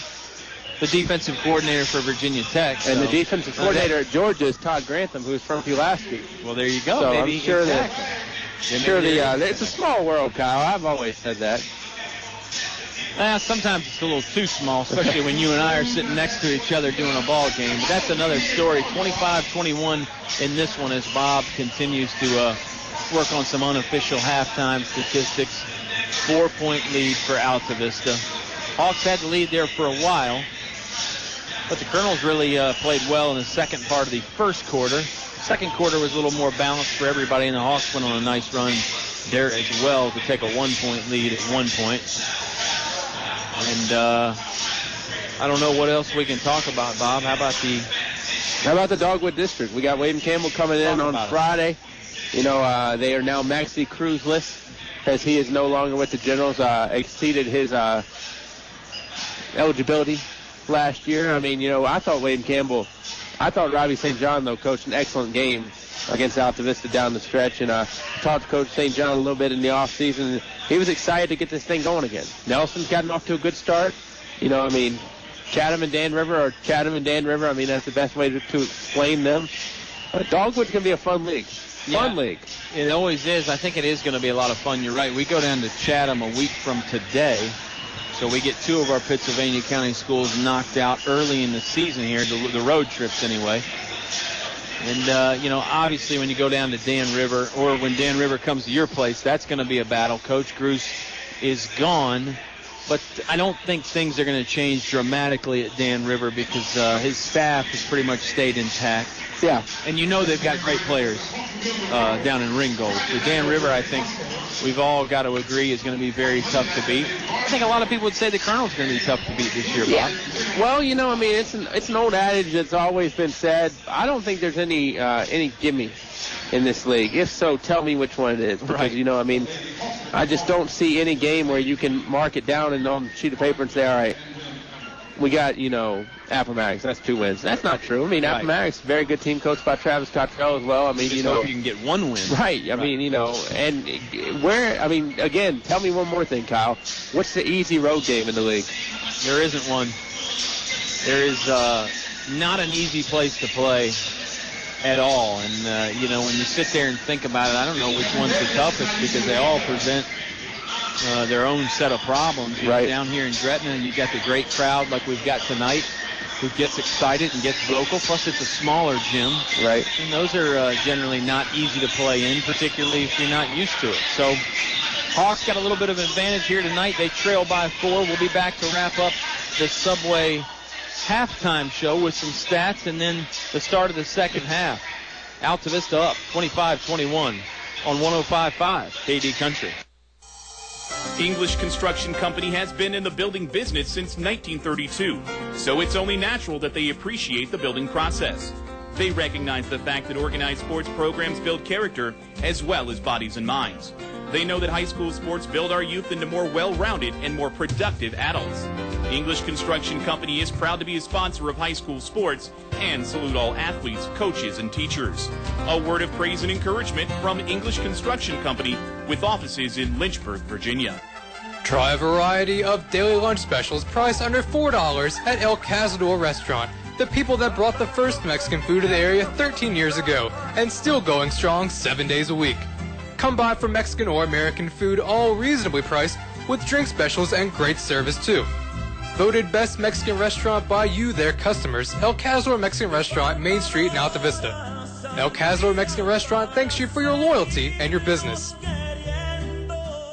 the defensive coordinator for Virginia Tech. And the defensive coordinator at Georgia is Todd Grantham, who's from Pulaski. Well, there you go. So maybe I'm sure it's a small world, Kyle. I've always said that. Sometimes it's a little too small, especially when you and I are sitting next to each other doing a ball game. But that's another story. 25-21 in this one as Bob continues to work on some unofficial halftime statistics. 4-point lead for Altavista. Hawks had the lead there for a while, but the Colonels really played well in the second part of the first quarter. Second quarter was a little more balanced for everybody, and the Hawks went on a nice run there as well to take a 1-point lead at one point. And I don't know what else we can talk about, Bob. How about the Dogwood District? We got Wade Campbell coming in on Friday. You know, they are now Maxie Cruz-less as he is no longer with the Generals, exceeded his eligibility last year. I mean, you know, I thought Robbie St. John, though, coached an excellent game against Altavista down the stretch, and talked to Coach St. John a little bit in the offseason. He was excited to get this thing going again. Nelson's gotten off to a good start. You know, I mean, Chatham and Dan River. I mean, that's the best way to explain them. Dogwood's going to be a fun league. Fun league. It always is. I think it is going to be a lot of fun. You're right. We go down to Chatham a week from today. So we get two of our Pittsylvania County schools knocked out early in the season here, the road trips anyway. And, you know, obviously when you go down to Dan River, or when Dan River comes to your place, that's going to be a battle. Coach Gruss is gone, but I don't think things are going to change dramatically at Dan River because his staff has pretty much stayed intact. Yeah. And you know they've got great players down in Ringgold. For Dan River, I think we've all got to agree is going to be very tough to beat. I think a lot of people would say the Colonel's going to be tough to beat this year, Bob. Yeah. Well, it's an old adage that's always been said. I don't think there's any gimme in this league. If so, tell me which one it is. Because, Right. I just don't see any game where you can mark it down and on a sheet of paper and say, all right, we got, Appomattox. That's 2 wins. That's not true. Right. Appomattox, very good team coached by Travis Cottrell as well. Just hope you can get 1 win. Right. And again, tell me one more thing, Kyle. What's the easy road game in the league? There isn't one. There is not an easy place to play at all. And, when you sit there and think about it, I don't know which one's the toughest because they all present their own set of problems. Right. Down here in Gretna, and you've got the great crowd like we've got tonight who gets excited and gets vocal. Plus, it's a smaller gym. Right. And those are generally not easy to play in, particularly if you're not used to it. So Hawks got a little bit of advantage here tonight. They trail by 4. We'll be back to wrap up the Subway halftime show with some stats and then the start of the second half. Altavista up 25-21 on 105.5 KD Country. English Construction Company has been in the building business since 1932, so it's only natural that they appreciate the building process. They recognize the fact that organized sports programs build character as well as bodies and minds. They know that high school sports build our youth into more well-rounded and more productive adults. English Construction Company is proud to be a sponsor of high school sports and salute all athletes, coaches, and teachers. A word of praise and encouragement from English Construction Company with offices in Lynchburg, Virginia. Try a variety of daily lunch specials priced under $4 at El Cazador Restaurant. The people that brought the first Mexican food to the area 13 years ago and still going strong 7 days a week. Come by for Mexican or American food, all reasonably priced, with drink specials and great service too. Voted best Mexican restaurant by you, their customers, El Cazador Mexican Restaurant, Main Street in Altavista. El Cazador Mexican Restaurant thanks you for your loyalty and your business.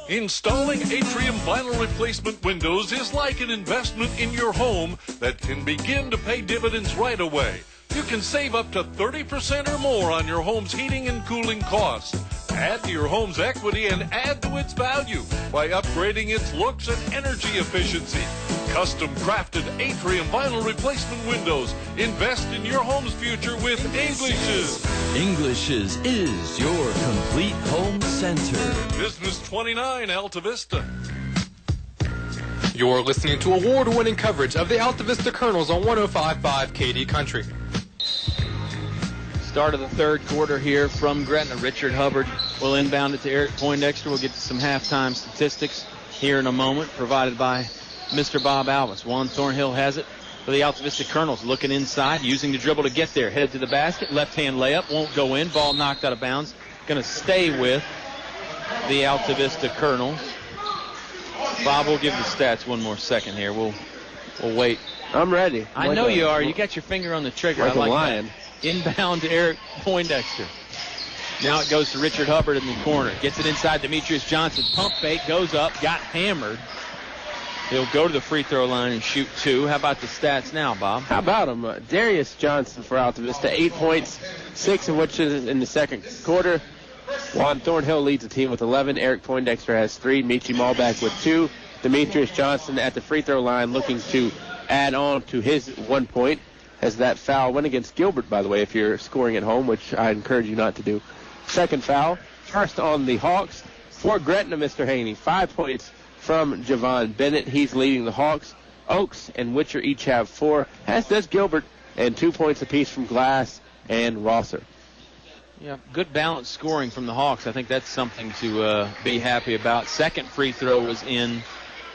Installing atrium vinyl replacement windows is like an investment in your home that can begin to pay dividends right away. You can save up to 30% or more on your home's heating and cooling costs. Add to your home's equity and add to its value by upgrading its looks and energy efficiency. Custom crafted atrium vinyl replacement windows. Invest in your home's future with English's. English's is your complete home center. Business 29, Altavista. You're listening to award-winning coverage of the Altavista Colonels on 105.5 KD Country. Start of the third quarter here from Gretna. Richard Hubbard will inbound it to Eric Poindexter. We'll get to some halftime statistics here in a moment, provided by Mr. Bob Alvis. Juan Thornhill has it for the Altavista Colonels. Looking inside, using the dribble to get there. Headed to the basket. Left-hand layup. Won't go in. Ball knocked out of bounds. Going to stay with the Altavista Colonels. Bob, we'll give the stats one more second here. We'll wait. I'm ready. I know you are. You got your finger on the trigger. Like I like a lion. that. Inbound to Eric Poindexter. Now it goes to Richard Hubbard in the corner. Gets it inside Demetrius Johnson. Pump fake, goes up, got hammered. He'll go to the free throw line and shoot 2. How about the stats now, Bob? How about him? Darius Johnson for Altavista, 8 points, 6 of which is in the second quarter. Juan Thornhill leads the team with 11. Eric Poindexter has 3. Michi Malback with 2. Demetrius Johnson at the free throw line looking to add on to his 1 point. As that foul went against Gilbert, by the way, if you're scoring at home, which I encourage you not to do. Second foul. First on the Hawks. For Gretna, Mr. Hoehne, 5 points from Javon Bennett. He's leading the Hawks. Oaks and Witcher each have 4, as does Gilbert, and 2 points apiece from Glass and Rosser. Yeah, good balanced scoring from the Hawks. I think that's something to be happy about. Second free throw was in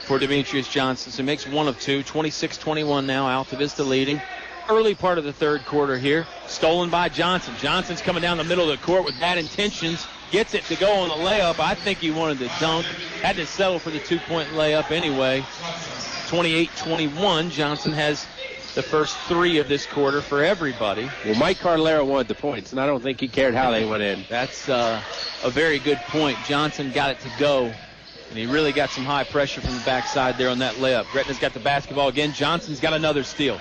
for Demetrius Johnson, so he makes 1 of 2. 26-21 now, Altavista leading. Early part of the third quarter here. Stolen by Johnson. Johnson's coming down the middle of the court with bad intentions. Gets it to go on the layup. I think he wanted to dunk. Had to settle for the 2-point layup anyway. 28-21. Johnson has the first 3 of this quarter for everybody. Well, Mike Cardellaro wanted the points, and I don't think he cared how they went in. That's a very good point. Johnson got it to go, and he really got some high pressure from the backside there on that layup. Gretna's got the basketball again. Johnson's got another steal.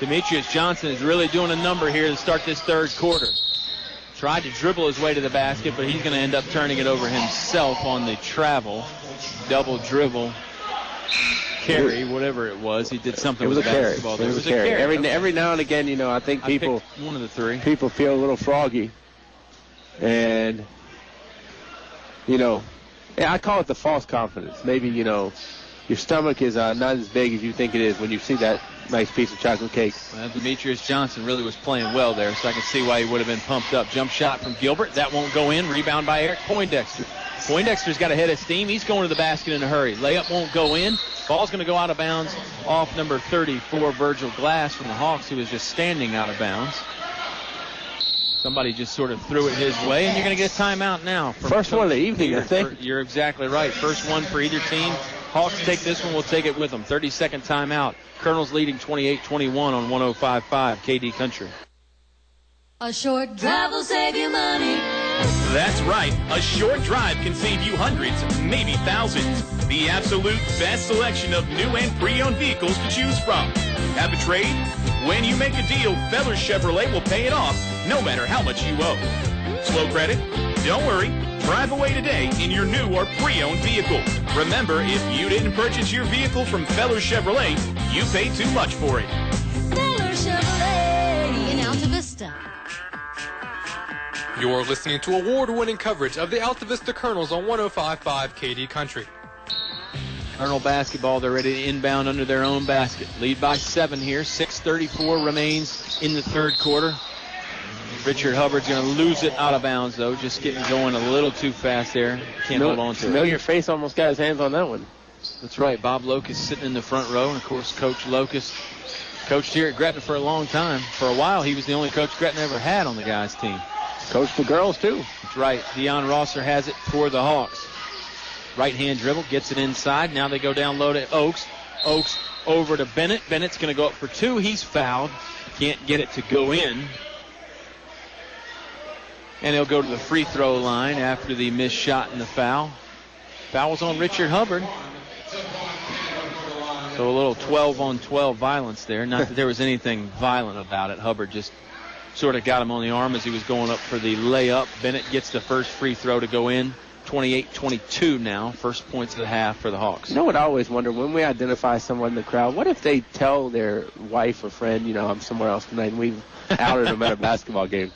Demetrius Johnson is really doing a number here to start this third quarter. Tried to dribble his way to the basket, but he's going to end up turning it over himself on the travel. Double dribble. Carry, whatever it was. He did something with basketball. It was a carry. Every now and again, I think people one of the three. People feel a little froggy. And, I call it the false confidence. Maybe, your stomach is not as big as you think it is when you see that nice piece of chocolate cake. Well, Demetrius Johnson really was playing well there, so I can see why he would have been pumped up. Jump shot from Gilbert. That won't go in. Rebound by Eric Poindexter. Poindexter's got a head of steam. He's going to the basket in a hurry. Layup won't go in. Ball's going to go out of bounds off number 34, Virgil Glass from the Hawks, who was just standing out of bounds. Somebody just sort of threw it his way, and you're going to get a timeout now. First one of the evening, I think. You're exactly right. First one for either team. Hawks take this one. We'll take it with them. 30-second timeout. Colonels leading 28-21 on 105.5 KD Country. A short drive will save you money. That's right. A short drive can save you hundreds, maybe thousands. The absolute best selection of new and pre-owned vehicles to choose from. Have a trade? When you make a deal, Fellers Chevrolet will pay it off, no matter how much you owe. Slow credit? Don't worry. Drive away today in your new or pre-owned vehicle. Remember, if you didn't purchase your vehicle from Fellers Chevrolet, you paid too much for it. Fellers Chevrolet in Altavista. You're listening to award-winning coverage of the Altavista Colonels on 105.5 KD Country. Colonel basketball, they're ready to inbound under their own basket. Lead by 7 here. 6:34 remains in the third quarter. Richard Hubbard's going to lose it out of bounds, though. Just getting going a little too fast there. Can't hold on to it. Familiar face almost got his hands on that one. That's right. Bob Locust sitting in the front row. And, of course, Coach Locust coached here at Gretna for a long time. For a while, he was the only coach Gretna ever had on the guys' team. Coached the girls, too. That's right. Deion Rosser has it for the Hawks. Right-hand dribble, gets it inside. Now they go down low to Oakes. Oakes over to Bennett. Bennett's going to go up for 2. He's fouled. Can't get it to go in. And he'll go to the free throw line after the missed shot and the foul. Foul was on Richard Hubbard. So a little 12-on-12 violence there. Not that there was anything violent about it. Hubbard just sort of got him on the arm as he was going up for the layup. Bennett gets the first free throw to go in. 28-22 now. First points of the half for the Hawks. You know what I always wonder? When we identify someone in the crowd, what if they tell their wife or friend, I'm somewhere else tonight, and we've outed them at a basketball game?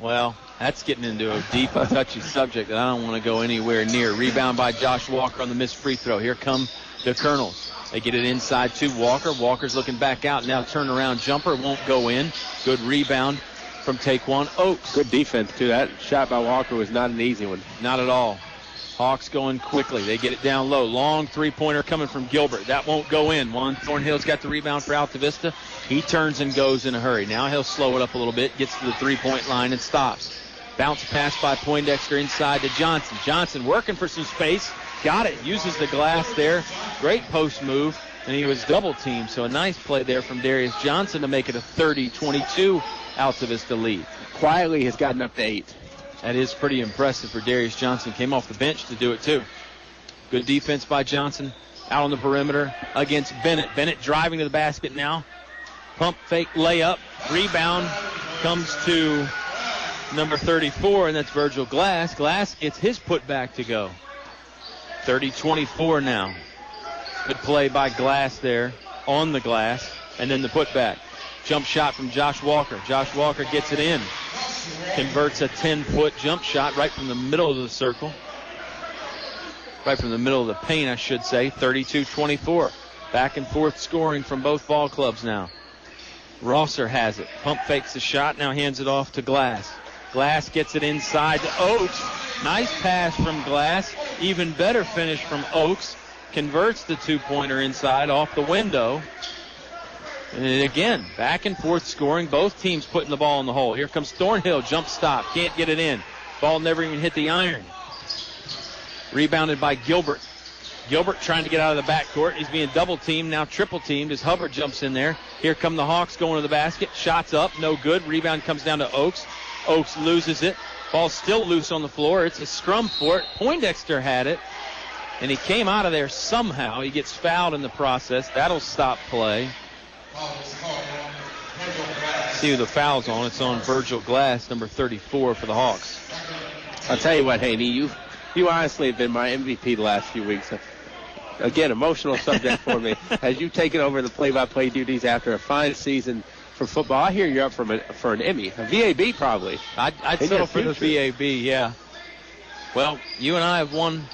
Well, that's getting into a deep and touchy subject that I don't want to go anywhere near. Rebound by Josh Walker on the missed free throw. Here come the Colonels. They get it inside to Walker. Walker's looking back out. Now turnaround jumper won't go in. Good rebound from Taquan Oakes. Good defense, too. That shot by Walker was not an easy one. Not at all. Hawks going quickly. They get it down low. Long three-pointer coming from Gilbert. That won't go in. Juan Thornhill's got the rebound for Altavista. He turns and goes in a hurry. Now he'll slow it up a little bit, gets to the three-point line and stops. Bounce pass by Poindexter inside to Johnson. Johnson working for some space. Got it. Uses the glass there. Great post move. And he was double-teamed. So a nice play there from Darius Johnson to make it a 30-22 Altavista lead. Quietly has gotten up to 8. That is pretty impressive for Darius Johnson. Came off the bench to do it, too. Good defense by Johnson. Out on the perimeter against Bennett. Bennett driving to the basket now. Pump fake layup. Rebound comes to number 34, and that's Virgil Glass. Glass gets his putback to go. 30-24 now. Good play by Glass there on the glass. And then the putback. Jump shot from Josh Walker. Josh Walker gets it in. Converts a 10-foot jump shot right from the middle of the circle. Right from the middle of the paint, I should say. 32-24. Back and forth scoring from both ball clubs now. Rosser has it. Pump fakes the shot. Now hands it off to Glass. Glass gets it inside to Oakes. Nice pass from Glass. Even better finish from Oakes. Converts the two-pointer inside off the window. And again, back and forth scoring. Both teams putting the ball in the hole. Here comes Thornhill. Jump stop. Can't get it in. Ball never even hit the iron. Rebounded by Gilbert. Gilbert trying to get out of the backcourt. He's being double-teamed, now triple-teamed as Hubbard jumps in there. Here come the Hawks going to the basket. Shots up, no good. Rebound comes down to Oakes. Oakes loses it. Ball still loose on the floor. It's a scrum for it. Poindexter had it, and he came out of there somehow. He gets fouled in the process. That'll stop play. See who the foul's on. It's on Virgil Glass, number 34 for the Hawks. I'll tell you what, Hoehne, you honestly have been my MVP the last few weeks. Again, emotional subject for me. As you've taken over the play-by-play duties after a fine season for football, I hear you're up for an Emmy, a VAB probably. I'd settle for the VAB, yeah. Well, you and I have won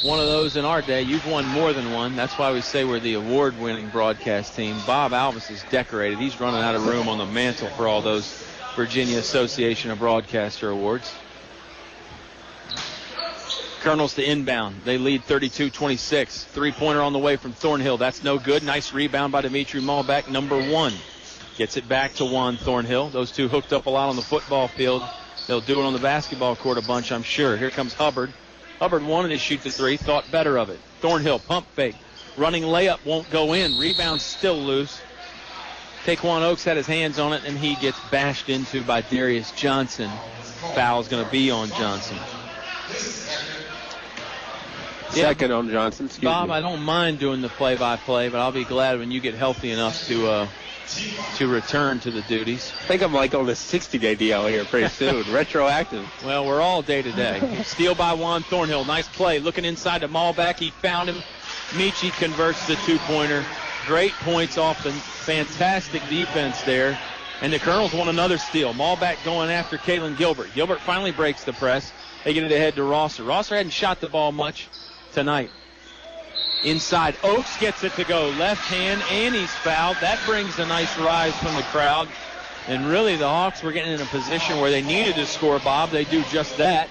one of those in our day. You've won more than one. That's why we say we're the award-winning broadcast team. Bob Alvis is decorated. He's running out of room on the mantle for all those Virginia Association of Broadcaster awards. Colonels to inbound. They lead 32-26. Three-pointer on the way from Thornhill. That's no good. Nice rebound by Dimitri Malbec, number 1. Gets it back to Juan Thornhill. Those two hooked up a lot on the football field. They'll do it on the basketball court a bunch, I'm sure. Here comes Hubbard. Hubbard wanted to shoot the three, thought better of it. Thornhill, pump fake. Running layup won't go in. Rebound still loose. Taquan Oakes had his hands on it, and he gets bashed into by Darius Johnson. Foul's going to be on Johnson. Second on Johnson. Bob, I don't mind doing the play-by-play, but I'll be glad when you get healthy enough to return to the duties. I think I'm like on the 60-day DL here pretty soon. Retroactive. Well, we're all day-to-day. Steal by Juan Thornhill. Nice play. Looking inside to Malbec. He found him. Michi converts the two-pointer. Great points off the fantastic defense there. And the Colonels want another steal. Malbec going after Kalen Gilbert. Gilbert finally breaks the press. They get it ahead to Rosser. Rosser hadn't shot the ball much tonight. Inside, Oakes gets it to go. Left hand, and he's fouled. That brings a nice rise from the crowd. And really, the Hawks were getting in a position where they needed to score, Bob. They do just that.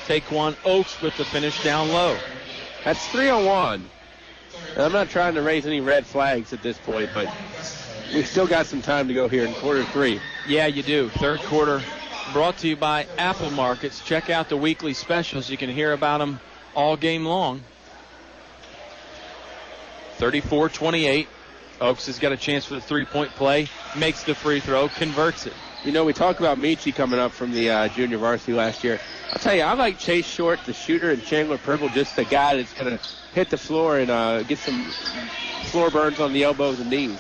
Taquan Oakes with the finish down low. That's 3-on-1. I'm not trying to raise any red flags at this point, but we've still got some time to go here in quarter 3. Yeah, you do. Third quarter brought to you by Apple Markets. Check out the weekly specials. You can hear about them all game long. 34-28. Oakes has got a chance for the three-point play. Makes the free throw. Converts it. You know, we talked about Michi coming up from the junior varsity last year. I'll tell you, I like Chase Short, the shooter, and Chandler Purple, just the guy that's going to hit the floor and get some floor burns on the elbows and knees.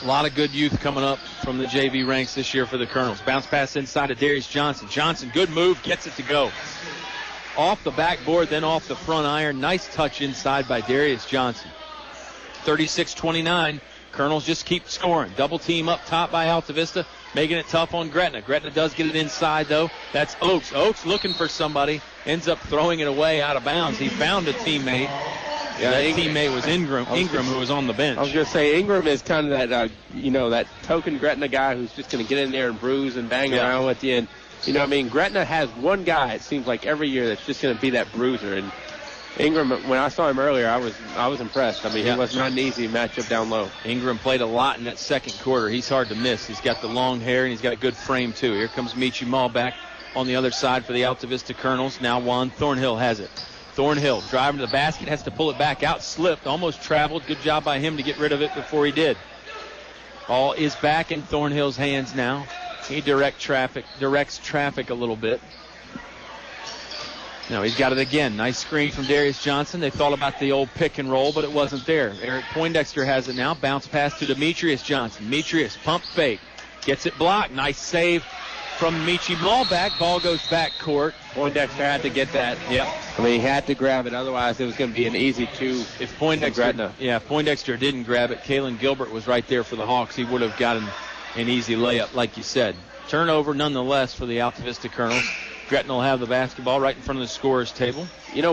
A lot of good youth coming up from the JV ranks this year for the Colonels. Bounce pass inside to Darius Johnson. Johnson, good move, gets it to go. Off the backboard, then off the front iron. Nice touch inside by Darius Johnson. 36-29. Colonels just keep scoring. Double team up top by Altavista, making it tough on Gretna. Gretna does get it inside, though. That's Oakes. Oakes looking for somebody. Ends up throwing it away out of bounds. He found a teammate. Yeah, that teammate was Ingram, who was on the bench. I was going to say, Ingram is kind of that, that token Gretna guy who's just going to get in there and bruise and bang around with you. And, Gretna has one guy, it seems like, every year that's just going to be that bruiser. And Ingram, when I saw him earlier, I was impressed. He was not an easy matchup down low. Ingram played a lot in that second quarter. He's hard to miss. He's got the long hair, and he's got a good frame, too. Here comes Michi Malbec on the other side for the Altavista Colonels. Now Juan Thornhill has it. Thornhill driving to the basket, has to pull it back out, slipped, almost traveled. Good job by him to get rid of it before he did. Ball is back in Thornhill's hands now. He directs traffic a little bit. Now he's got it again. Nice screen from Darius Johnson. They thought about the old pick and roll, but it wasn't there. Eric Poindexter has it now. Bounce pass to Demetrius Johnson. Demetrius, pump fake. Gets it blocked. Nice save from Michi Malbec. Ball goes back court. Poindexter had to get that. Yep. He had to grab it. Otherwise, it was going to be an easy two. If Poindexter didn't grab it, Kalen Gilbert was right there for the Hawks. He would have gotten an easy layup, like you said. Turnover, nonetheless, for the Altavista Colonels. Gretna will have the basketball right in front of the scorer's table.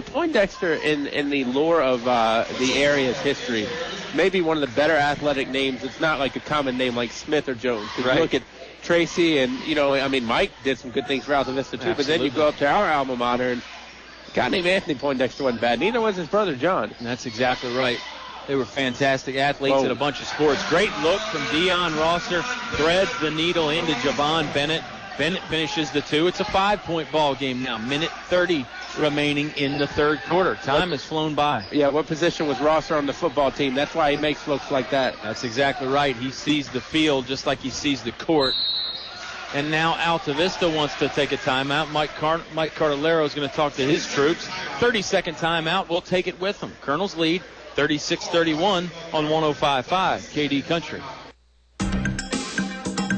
Poindexter, in the lore of the area's history, maybe one of the better athletic names. It's not like a common name like Smith or Jones. Right. You look at Tracy and, Mike did some good things for Altavista, too. Absolutely. But then you go up to our alma mater, and a guy named Anthony Poindexter wasn't bad. Neither was his brother, John. And that's exactly right. They were fantastic athletes at a bunch of sports. Great look from Dion Rosser. Threads the needle into Javon Bennett. Bennett finishes the two. It's a 5-point ball game now. Minute 30 remaining in the third quarter. Time has flown by. Yeah, what position was Rosser on the football team? That's why he makes looks like that. That's exactly right. He sees the field just like he sees the court. And now Altavista wants to take a timeout. Mike Cartolero is going to talk to his troops. 30-second timeout. We'll take it with them. Colonels lead 36-31 on 105.5 KD Country.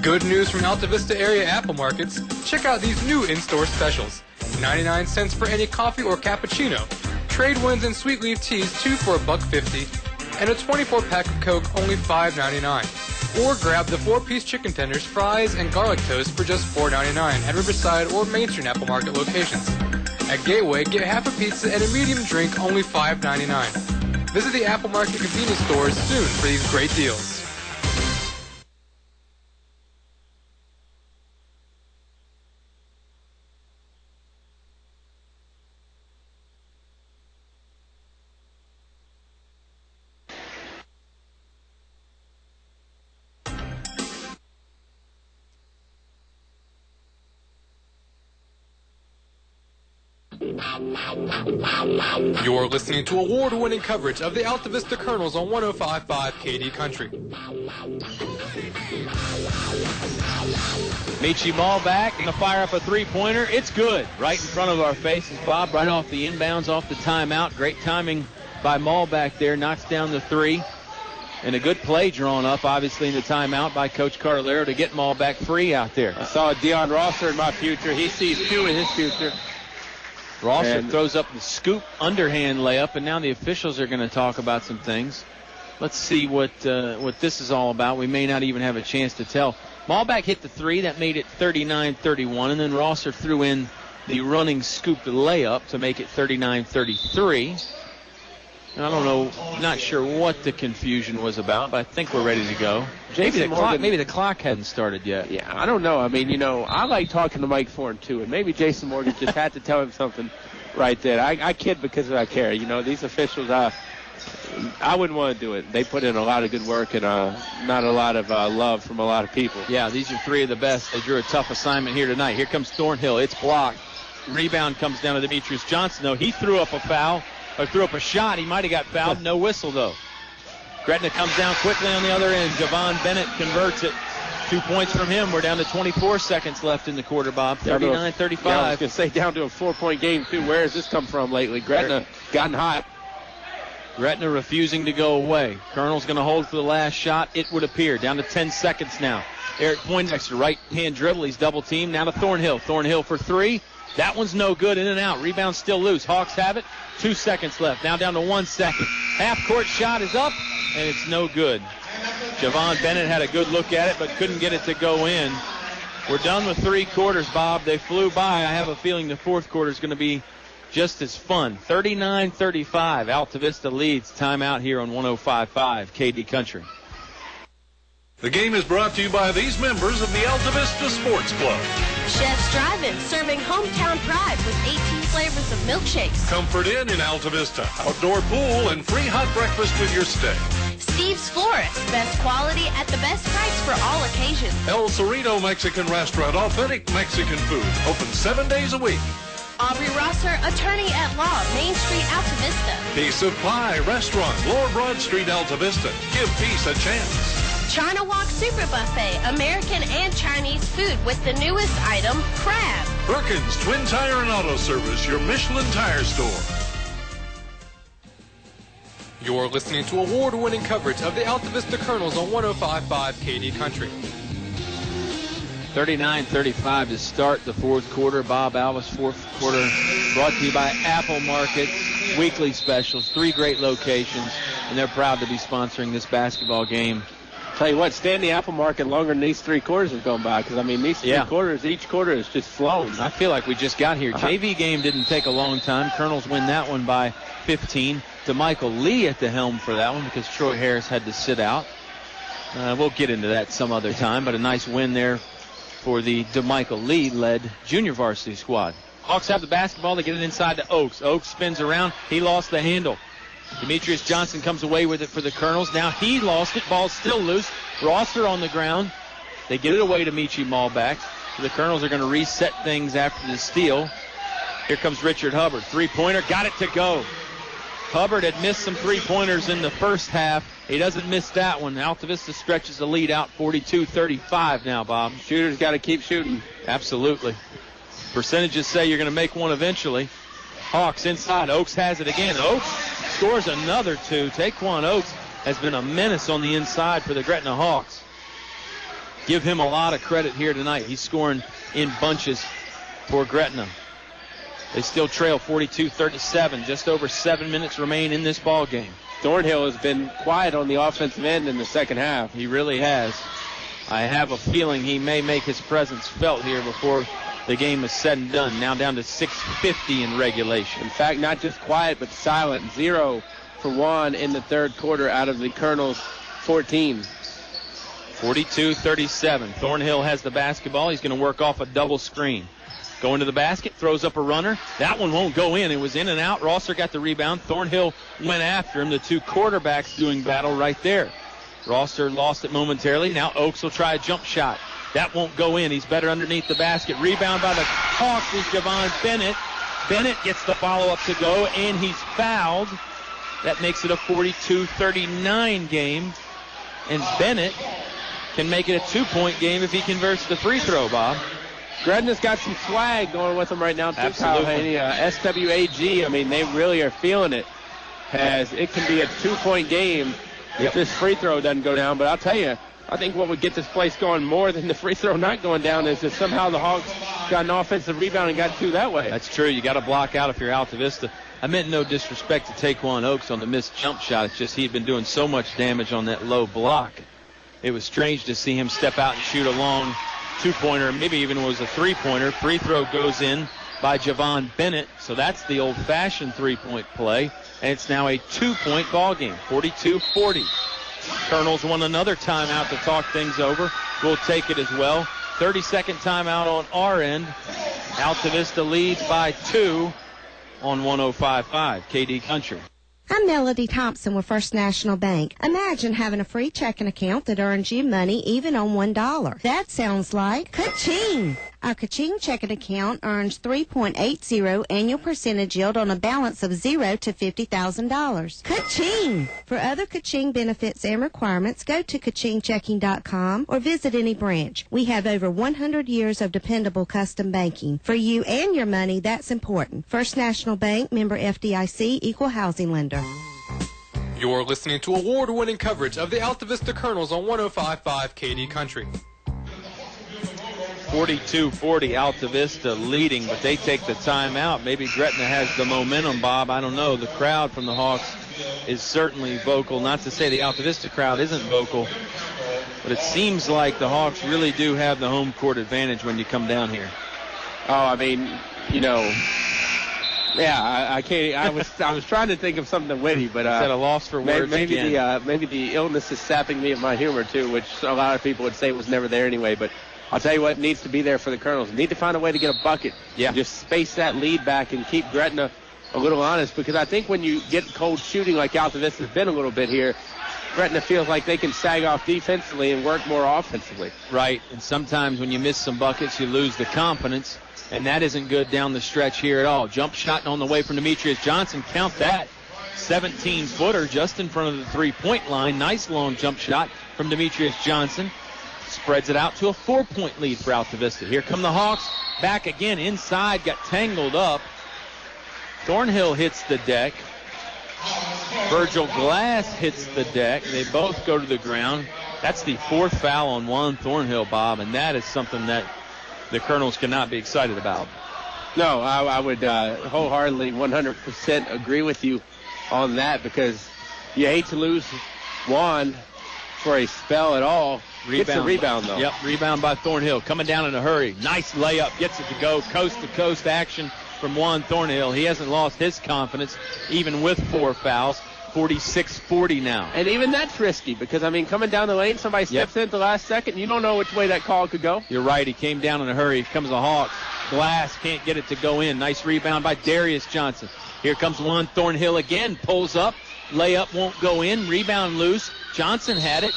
Good news from Altavista area apple markets. Check out these new in-store specials. 99 cents for any coffee or cappuccino. Trade winds and sweet leaf teas 2 for $1.50. And a 24-pack of Coke only $5.99. Or grab the 4-piece chicken tenders, fries, and garlic toast for just $4.99 at Riverside or Main Street Apple Market locations. At Gateway, get half a pizza and a medium drink only $5.99. Visit the Apple Market convenience stores soon for these great deals. You're listening to award-winning coverage of the Altavista Colonels on 105.5 KD Country. Michi Malbeck going to fire up a three-pointer. It's good. Right in front of our faces, Bob. Right off the inbounds, off the timeout. Great timing by Malbeck there. Knocks down the three. And a good play drawn up, obviously, in the timeout by Coach Carlero to get Malbeck free out there. I saw Deion Rosser in my future. He sees 2 in his future. Rosser throws up the scoop underhand layup, and now the officials are going to talk about some things. Let's see what this is all about. We may not even have a chance to tell. Malbeck hit the three. That made it 39-31, and then Rosser threw in the running scoop layup to make it 39-33. And I don't know, not sure what the confusion was about, but I think we're ready to go. Maybe the clock hadn't started yet. Yeah, I don't know. I mean, I like talking to Mike Thorne, too, and maybe Jason Morgan just had to tell him something right there. I kid because I care. These officials, I wouldn't want to do it. They put in a lot of good work and not a lot of love from a lot of people. Yeah, these are 3 of the best. They drew a tough assignment here tonight. Here comes Thornhill. It's blocked. Rebound comes down to Demetrius Johnson, though. He threw up a foul. Or threw up a shot. He might have got fouled. No whistle, though. Gretna comes down quickly on the other end. Javon Bennett converts it. 2 points from him. We're down to 24 seconds left in the quarter, Bob. 39-35. Yeah, I was going to say down to a 4-point game, too. Where has this come from lately? Gretna gotten hot. Gretna refusing to go away. Colonel's going to hold for the last shot, it would appear. Down to 10 seconds now. Eric Poindexter, right-hand dribble. He's double-teamed. Now to Thornhill. Thornhill for 3. That one's no good. In and out. Rebound still loose. Hawks have it. 2 seconds left. Now down to 1 second. Half-court shot is up, and it's no good. Javon Bennett had a good look at it, but couldn't get it to go in. We're done with 3 quarters, Bob. They flew by. I have a feeling the 4th quarter is going to be just as fun. 39-35. Altavista leads. Timeout here on 105.5 KD Country. The game is brought to you by these members of the Altavista Sports Club. Chef's Drive-In, serving hometown pride with 18 flavors of milkshakes. Comfort Inn in Altavista. Outdoor pool and free hot breakfast with your stay. Steve's Florist, best quality at the best price for all occasions. El Cerrito Mexican Restaurant, authentic Mexican food. Open 7 days a week. Aubrey Rosser, attorney at law, Main Street, Altavista. Piece of Pie Restaurant, Lower Broad Street, Altavista. Give peace a chance. China Walk Super Buffet, American and Chinese food with the newest item, crab. Perkins Twin Tire and Auto Service, your Michelin tire store. You're listening to award-winning coverage of the Altavista Colonels on 105.5 KD Country. 39-35 to start the 4th quarter. Bob Alvis, 4th quarter, brought to you by Apple Markets, weekly specials, 3 great locations, and they're proud to be sponsoring this basketball game. Tell you what, stay in the Apple Market longer than these 3 quarters have gone by, because, these 3 quarters, each quarter has just flown. I feel like we just got here. JV game didn't take a long time. Colonels win that one by 15. DeMichael Lee at the helm for that one because Troy Harris had to sit out. We'll get into that some other time, but a nice win there for the DeMichael Lee-led junior varsity squad. Hawks have the basketball. They get it inside to Oaks. Oaks spins around. He lost the handle. Demetrius Johnson comes away with it for the Colonels. Now he lost it. Ball's still loose. Rosser on the ground. They get it away to Michi Malbeck. So the Colonels are going to reset things after the steal. Here comes Richard Hubbard. 3-pointer. Got it to go. Hubbard had missed some 3-pointers in the first half. He doesn't miss that one. Altavista stretches the lead out 42-35 now, Bob. Shooters got to keep shooting. Absolutely. Percentages say you're going to make one eventually. Hawks inside. Oaks has it again. Oaks scores another 2. Taquan Oaks has been a menace on the inside for the Gretna Hawks. give him a lot of credit here tonight. He's scoring in bunches for Gretna. They still trail 42-37. Just over 7 minutes remain in this ball game. Thornhill has been quiet on the offensive end in the second half. He really has. I have a feeling he may make his presence felt here before the game is said and done. Now down to 6:50 in regulation. In fact, not just quiet, but silent. 0 for Juan in the third quarter out of the Colonels' 14. 42-37. Thornhill has the basketball. He's going to work off a double screen. Going to the basket, throws up a runner. That one won't go in. It was in and out. Rosser got the rebound. Thornhill went after him. The two quarterbacks doing battle right there. Rosser lost it momentarily. Now Oaks will try a jump shot. That won't go in. He's better underneath the basket. Rebound by the Hawks is Javon Bennett. Bennett gets the follow-up to go, and he's fouled. That makes it a 42-39 game. And Bennett can make it a 2-point game if he converts the free throw, Bob. Gretna's got some swag going with them right now, too. Absolutely. SWAG, I mean, they really are feeling it. As it can be a 2-point game if this free throw doesn't go down. But I'll tell you, I think what would get this place going more than the free throw not going down is if somehow the Hawks got an offensive rebound and got two that way. That's true. You got to block out if you're Altavista. I meant no disrespect to Taquan Oaks on the missed jump shot. It's just he'd been doing so much damage on that low block. It was strange to see him step out and shoot a long two-pointer, maybe even was a three-pointer. Free throw goes in by Javon Bennett, so that's the old-fashioned three-point play, and it's now a 2-point ball game, 42-40. Colonels want another timeout to talk things over. We'll take it as well. 30-second timeout on our end. Altavista leads by 2 on 105.5 KD Country. I'm Melody Thompson with First National Bank. Imagine having a free checking account that earns you money even on $1. That sounds like ka-ching! Our ka-ching checking account earns 3.80 annual percentage yield on a balance of $0 to $50,000. Ka-ching! For other ka-ching benefits and requirements, go to ka-chingchecking.com or visit any branch. We have over 100 years of dependable custom banking. For you and your money, that's important. First National Bank, member FDIC, equal housing lender. You're listening to award-winning coverage of the Altavista Colonels on 105.5 KD Country. 42-40, Altavista leading, but they take the timeout. Maybe Gretna has the momentum, Bob. I don't know. The crowd from the Hawks is certainly vocal. Not to say the Altavista crowd isn't vocal, but it seems like the Hawks really do have the home court advantage when you come down here. Oh, I mean, you know, yeah, I can't. I was trying to think of something witty, but at a loss for words maybe again. Maybe the illness is sapping me of my humor too, which a lot of people would say was never there anyway. But I'll tell you what needs to be there for the Colonels. Need to find a way to get a bucket. Yeah. Just space that lead back and keep Gretna a little honest, because I think when you get cold shooting like Altavista has been a little bit here, Gretna feels like they can sag off defensively and work more offensively. Right, and sometimes when you miss some buckets, you lose the confidence, and that isn't good down the stretch here at all. Jump shot on the way from Demetrius Johnson. Count that. 17-footer just in front of the three-point line. Nice long jump shot from Demetrius Johnson. Spreads it out to a 4-point lead for Altavista. Here come the Hawks. Back again inside. Got tangled up. Thornhill hits the deck. Virgil Glass hits the deck. They both go to the ground. That's the fourth foul on Juan Thornhill, Bob, and that is something that the Colonels cannot be excited about. No, I would wholeheartedly 100% agree with you on that, because you hate to lose Juan for a spell at all. Gets a rebound, though. Yep, rebound by Thornhill. Coming down in a hurry. Nice layup. Gets it to go. Coast-to-coast action from Juan Thornhill. He hasn't lost his confidence, even with 4 fouls. 46-40 now. And even that's risky, because, I mean, coming down the lane, somebody steps in at the last second, you don't know which way that call could go. You're right. He came down in a hurry. Here comes the Hawks. Glass can't get it to go in. Nice rebound by Darius Johnson. Here comes Juan Thornhill again. Pulls up. Layup won't go in. Rebound loose. Johnson had it.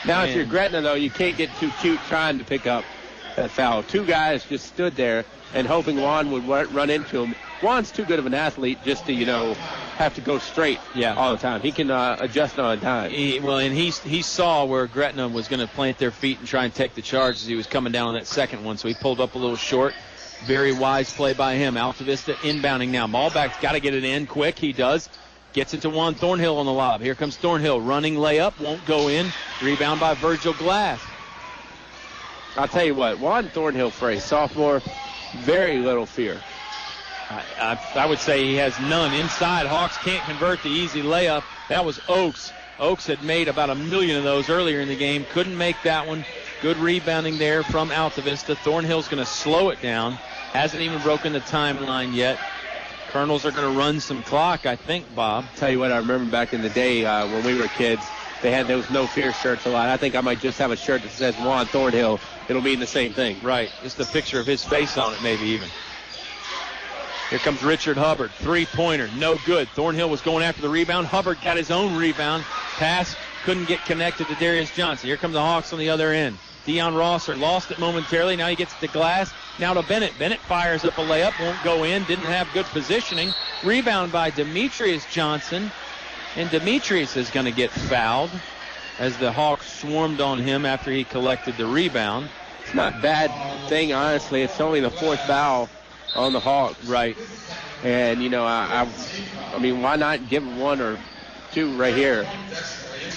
Now, if you're Gretna, though, you can't get too cute trying to pick up that foul. Two guys just stood there and hoping Juan would run into him. Juan's too good of an athlete just to, have to go straight all the time. He can adjust on a dime. He saw where Gretna was going to plant their feet and try and take the charge as he was coming down on that second one, so he pulled up a little short. Very wise play by him. Altavista inbounding now. Malbeck's got to get it in quick. He does. Gets it to Juan Thornhill on the lob. Here comes Thornhill. Running layup. Won't go in. Rebound by Virgil Glass. I'll tell you what, Juan Thornhill for a sophomore, very little fear. I would say he has none. Inside, Hawks can't convert the easy layup. That was Oaks. Oaks had made about 1 million of those earlier in the game. Couldn't make that one. Good rebounding there from Altavista. Thornhill's going to slow it down. Hasn't even broken the timeline yet. Colonels are going to run some clock, I think, Bob. Tell you what, I remember back in the day when we were kids, they had those no fear shirts a lot. I think I might just have a shirt that says Juan Thornhill. It'll mean the same thing. Right. Just a picture of his face on it, maybe even. Here comes Richard Hubbard. Three-pointer. No good. Thornhill was going after the rebound. Hubbard got his own rebound. Pass couldn't get connected to Darius Johnson. Here come the Hawks on the other end. Deion Rosser lost it momentarily. Now he gets it to Glass. Now to Bennett. Bennett fires up a layup. Won't go in. Didn't have good positioning. Rebound by Demetrius Johnson. And Demetrius is going to get fouled as the Hawks swarmed on him after he collected the rebound. It's not a bad thing, honestly. It's only the fourth foul on the Hawks. Right. And, you know, I mean, why not give him one or two right here?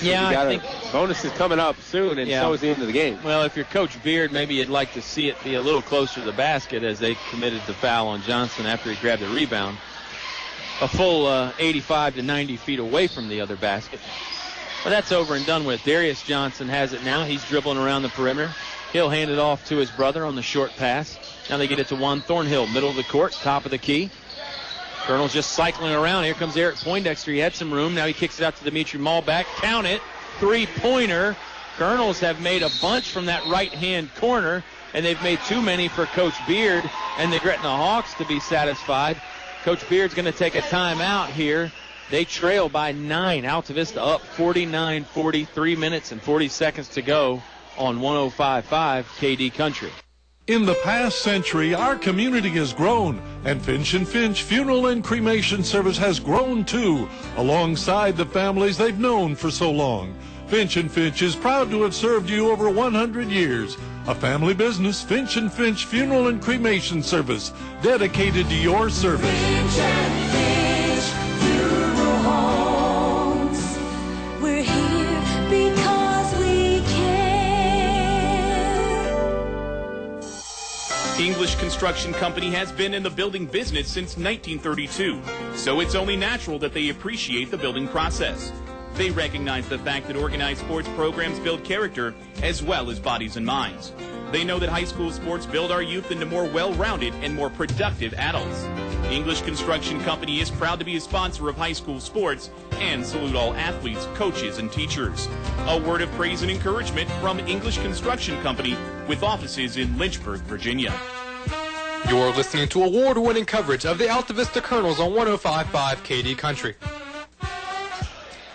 Yeah, I think bonus is coming up soon, and so is the end of the game. Well, if you're Coach Beard, maybe you'd like to see it be a little closer to the basket as they committed the foul on Johnson after he grabbed the rebound. A full 85 to 90 feet away from the other basket. But that's over and done with. Darius Johnson has it now. He's dribbling around the perimeter. He'll hand it off to his brother on the short pass. Now they get it to Juan Thornhill, middle of the court, top of the key. Colonel's just cycling around. Here comes Eric Poindexter. He had some room. Now he kicks it out to Dimitri Malback. Count it. Three-pointer. Colonels have made a bunch from that right-hand corner, and they've made too many for Coach Beard and the Gretna Hawks to be satisfied. Coach Beard's going to take a timeout here. They trail by 9. Altavista up 49-40, 3 minutes and 40 seconds to go on 105.5 KD Country. In the past century, our community has grown, and Finch & Finch Funeral and Cremation Service has grown too, alongside the families they've known for so long. Finch & Finch is proud to have served you over 100 years. A family business, Finch & Finch Funeral and Cremation Service, dedicated to your service. Finch & Finch Funeral Homes. We're here because we care. English Construction Company has been in the building business since 1932, so it's only natural that they appreciate the building process. They recognize the fact that organized sports programs build character as well as bodies and minds. They know that high school sports build our youth into more well-rounded and more productive adults. English Construction Company is proud to be a sponsor of high school sports and salute all athletes, coaches, and teachers. A word of praise and encouragement from English Construction Company with offices in Lynchburg, Virginia. You're listening to award-winning coverage of the Altavista Colonels on 105.5 KD Country.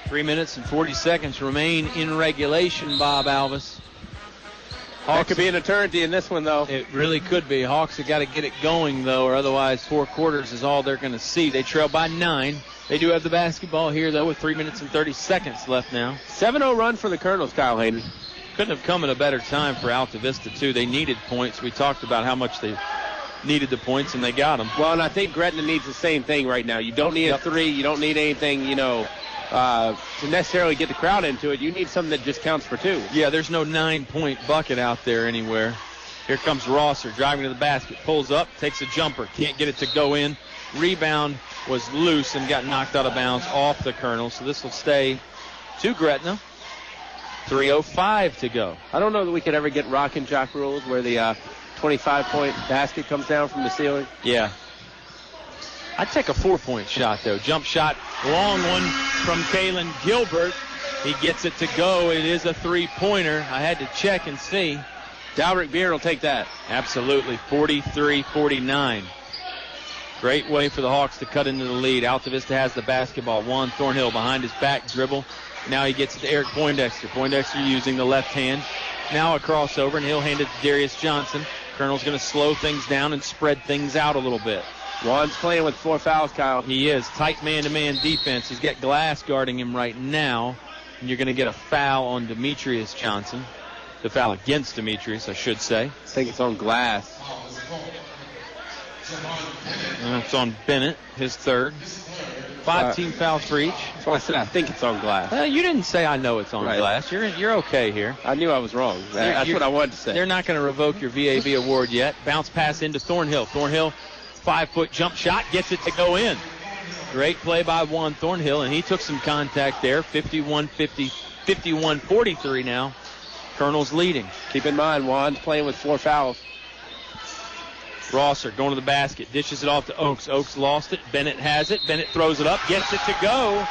3 minutes and 40 seconds remain in regulation, Bob Alvis. That could be an eternity in this one, though. It really could be. Hawks have got to get it going, though, or otherwise 4 quarters is all they're going to see. They trail by 9. They do have the basketball here, though, with 3 minutes and 30 seconds left now. 7-0 run for the Colonels, Kyle Hayden. Couldn't have come at a better time for Altavista, too. They needed points. We talked about how much they needed the points, and they got them. Well, and I think Gretna needs the same thing right now. You don't need a 3. You don't need anything, to necessarily get the crowd into it. You need something that just counts for 2. Yeah, there's no 9-point bucket out there anywhere. Here comes Rosser driving to the basket, pulls up, takes a jumper, can't get it to go in. Rebound was loose and got knocked out of bounds off the Colonel, so this will stay to Gretna. 3:05 to go. I don't know that we could ever get rock and jock rules where the 25-point basket comes down from the ceiling. Yeah. I'd take a 4-point shot, though. Jump shot, long one from Kalen Gilbert. He gets it to go. It is a 3-pointer. I had to check and see. Dalrick Beard will take that. Absolutely. 43-49. Great way for the Hawks to cut into the lead. Altavista has the basketball. Juan Thornhill behind his back dribble. Now he gets it to Eric Poindexter. Poindexter using the left hand. Now a crossover, and he'll hand it to Darius Johnson. Colonel's going to slow things down and spread things out a little bit. Juan's playing with 4 fouls, Kyle. He is. Tight man-to-man defense. He's got Glass guarding him right now. And you're going to get a foul on Demetrius Johnson. The foul against Demetrius, I should say. I think it's on Glass. And it's on Bennett, his third. 5 team fouls for each. That's why I said I think it's on glass. You didn't say I know it's on glass. You're okay here. I knew I was wrong. That's what I wanted to say. They're not going to revoke your VAB award yet. Bounce pass into Thornhill. Thornhill, 5-foot jump shot, gets it to go in. Great play by Juan Thornhill, and he took some contact there. 51-43 now. Colonel's leading. Keep in mind, Juan's playing with 4 fouls. Rosser going to the basket, dishes it off to Oaks. Oaks lost it. Bennett has it. Bennett throws it up, gets it to go.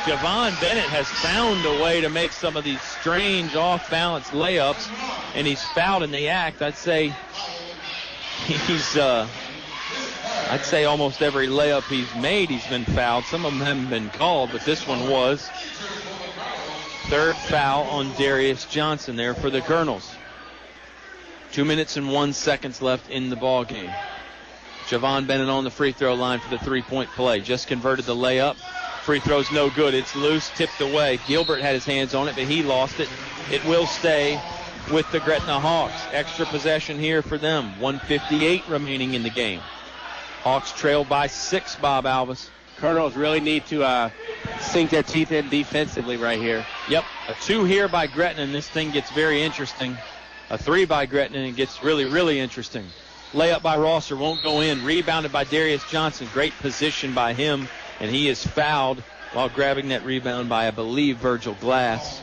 Javon Bennett has found a way to make some of these strange off-balance layups, and he's fouled in the act. I'd say almost every layup he's made, he's been fouled. Some of them haven't been called, but this one was. Third foul on Darius Johnson there for the Colonels. 2 minutes and 1 second left in the ball game. Javon Bennett on the free throw line for the 3-point play. Just converted the layup. Free throw's no good. It's loose, tipped away. Gilbert had his hands on it, but he lost it. It will stay with the Gretna Hawks. Extra possession here for them. 1:58 remaining in the game. Hawks trail by 6, Bob Alvis. Colonels really need to sink their teeth in defensively right here. Yep, a 2 here by Gretna, and this thing gets very interesting. A 3 by Gretna, and it gets really, really interesting. Layup by Rosser won't go in. Rebounded by Darius Johnson. Great position by him, and he is fouled while grabbing that rebound by, I believe, Virgil Glass.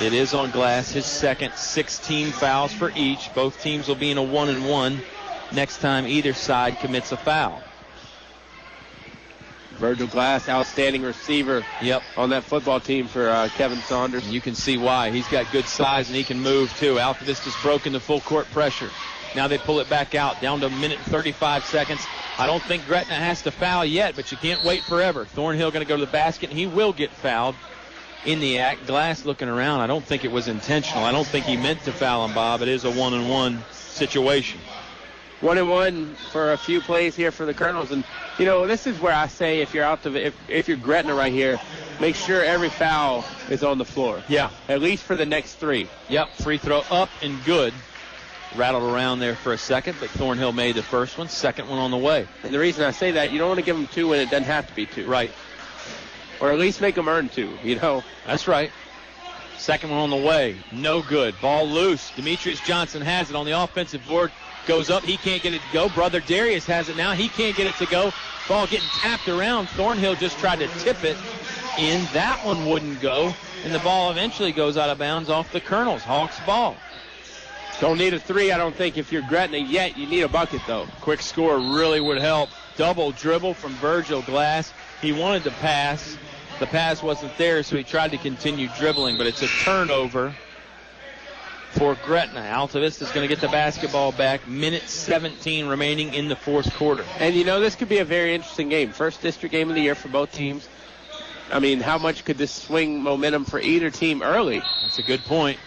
It is on Glass, his second. 16 fouls for each. Both teams will be in a 1-and-1 next time either side commits a foul. Virgil Glass, outstanding receiver on that football team for Kevin Saunders. And you can see why. He's got good size, and he can move, too. Altavista's broken the full court pressure. Now they pull it back out, down to 1 minute and 35 seconds. I don't think Gretna has to foul yet, but you can't wait forever. Thornhill going to go to the basket, and he will get fouled in the act. Glass looking around. I don't think it was intentional. I don't think he meant to foul him, Bob. It is a 1-and-1 situation. 1-and-1 for a few plays here for the Colonels. And, you know, this is where I say if you're Gretna right here, make sure every foul is on the floor. Yeah. At least for the next 3. Yep, free throw up and good. Rattled around there for a second, but Thornhill made the first one. Second one on the way. And the reason I say that, you don't want to give them 2 when it doesn't have to be 2. Right. Or at least make them earn 2, you know. That's right. Second one on the way. No good. Ball loose. Demetrius Johnson has it on the offensive board. Goes up. He can't get it to go. Brother Darius has it now. He can't get it to go. Ball getting tapped around. Thornhill just tried to tip it in. That one wouldn't go. And the ball eventually goes out of bounds off the Colonels. Hawks ball. Don't need a 3, I don't think, if you're Gretna yet. You need a bucket, though. Quick score really would help. Double dribble from Virgil Glass. He wanted to pass. The pass wasn't there, so he tried to continue dribbling, but it's a turnover for Gretna. Altavista's going to get the basketball back. Minute 17 remaining in the fourth quarter. And, you know, this could be a very interesting game. First district game of the year for both teams. I mean, how much could this swing momentum for either team early? That's a good point.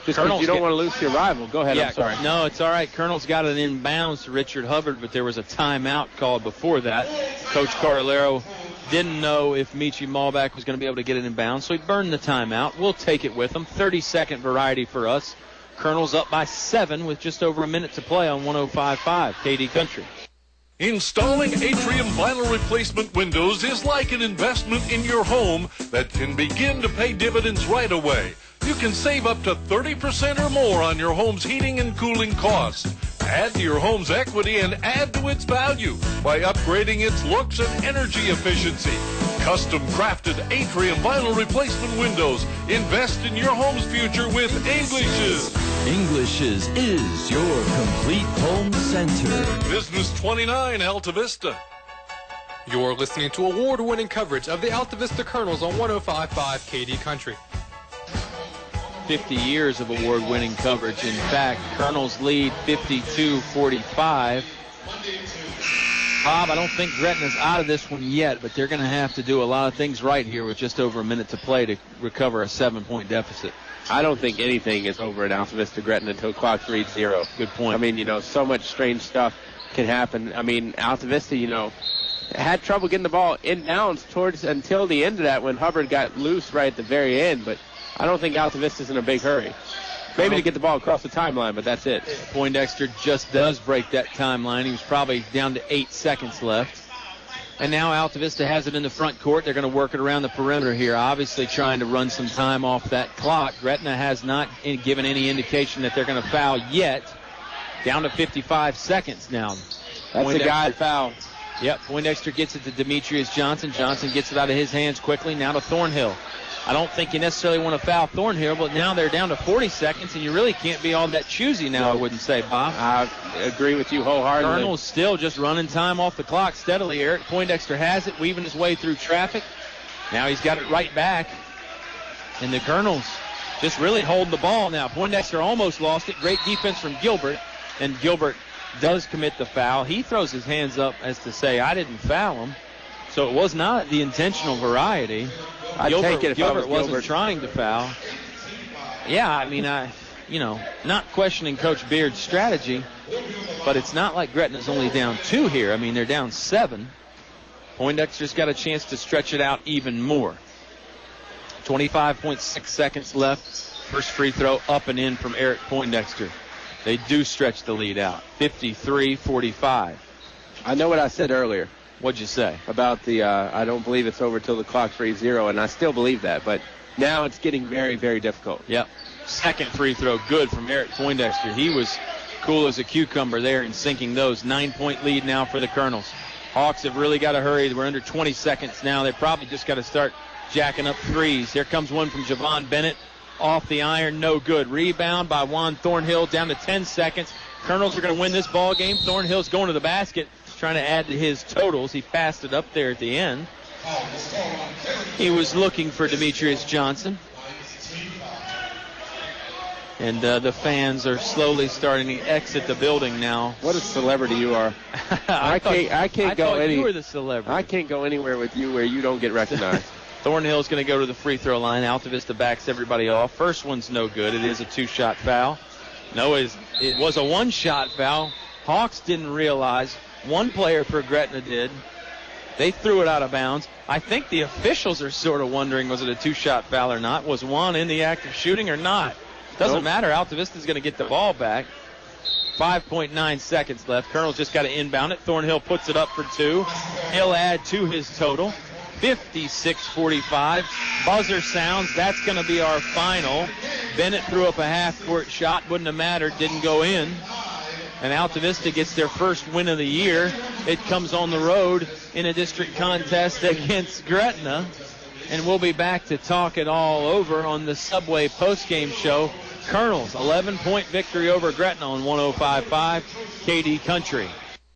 Just because you don't want to lose to your rival. Go ahead, yeah, I'm sorry. No, it's all right. Colonel's got it inbounds to Richard Hubbard, but there was a timeout called before that. Coach Carlero didn't know if Michi Malback was going to be able to get it in bounds, so he burned the timeout. We'll take it with him. 30-second variety for us. Colonel's up by 7 with just over a minute to play on 105.5 KD Country. Installing Atrium vinyl replacement windows is like an investment in your home that can begin to pay dividends right away. You can save up to 30% or more on your home's heating and cooling costs. Add to your home's equity and add to its value by upgrading its looks and energy efficiency. Custom crafted Atrium vinyl replacement windows. Invest in your home's future with English's. English's is your complete home center. Business 29, Altavista. You're listening to award-winning coverage of the Altavista Colonels on 105.5 KD Country. 50 years of award-winning coverage. In fact, Colonels lead 52-45. Bob, I don't think Gretna's out of this one yet, but they're going to have to do a lot of things right here with just over a minute to play to recover a 7-point deficit. I don't think anything is over at Altavista Gretna until clock reads 0. Good point. I mean, you know, so much strange stuff can happen. I mean, Altavista, you know, had trouble getting the ball inbounds towards until the end of that when Hubbard got loose right at the very end, but I don't think Altavista's in a big hurry. Maybe to get the ball across the timeline, but that's it. Poindexter just does break that timeline. He was probably down to 8 seconds left. And now Altavista has it in the front court. They're going to work it around the perimeter here, obviously trying to run some time off that clock. Gretna has not given any indication that they're going to foul yet. Down to 55 seconds now. That's a guide foul. Yep, Poindexter gets it to Demetrius Johnson. Johnson gets it out of his hands quickly. Now to Thornhill. I don't think you necessarily want to foul Thornhill, but now they're down to 40 seconds, and you really can't be all that choosy now, I wouldn't say, Bob. I agree with you wholeheartedly. Colonel's still just running time off the clock steadily. Eric Poindexter has it, weaving his way through traffic. Now he's got it right back. And the Colonels just really holding the ball now. Poindexter almost lost it. Great defense from Gilbert, and Gilbert does commit the foul. He throws his hands up as to say, I didn't foul him. So it was not the intentional variety. Gilbert wasn't trying to foul. Yeah, I mean, not questioning Coach Beard's strategy, but it's not like Gretna's only down 2 here. I mean, they're down 7. Poindexter's got a chance to stretch it out even more. 25.6 seconds left. First free throw up and in from Eric Poindexter. They do stretch the lead out. 53-45. I know what I said earlier. What'd you say? About the, I don't believe it's over till the clock's 3-0, and I still believe that. But now it's getting very, very difficult. Yep. Second free throw good from Eric Poindexter. He was cool as a cucumber there in sinking those. 9-point lead now for the Colonels. Hawks have really got to hurry. We're under 20 seconds now. They probably just got to start jacking up threes. Here comes one from Javon Bennett. Off the iron, no good. Rebound by Juan Thornhill, down to 10 seconds. Colonels are going to win this ball game. Thornhill's going to the basket, trying to add to his totals. He passed it up there at the end. He was looking for Demetrius Johnson. And the fans are slowly starting to exit the building now. What a celebrity you are. I can't go you were the celebrity. I can't go anywhere with you where you don't get recognized. Thornhill's going to go to the free throw line. Altavista backs everybody off. First one's no good. It is a 2-shot foul. No, it was a 1-shot foul. Hawks didn't realize. One player for Gretna did. They threw it out of bounds. I think the officials are sort of wondering, was it a 2-shot foul or not? Was Juan in the act of shooting or not? Doesn't matter. Altavista's going to get the ball back. 5.9 seconds left. Colonel's just got to inbound it. Thornhill puts it up for 2. He'll add to his total. 56-45. Buzzer sounds. That's going to be our final. Bennett threw up a half-court shot. Wouldn't have mattered. Didn't go in. And Altavista gets their first win of the year. It comes on the road in a district contest against Gretna. And we'll be back to talk it all over on the Subway postgame show. Colonels, 11-point victory over Gretna on 105.5 KD Country.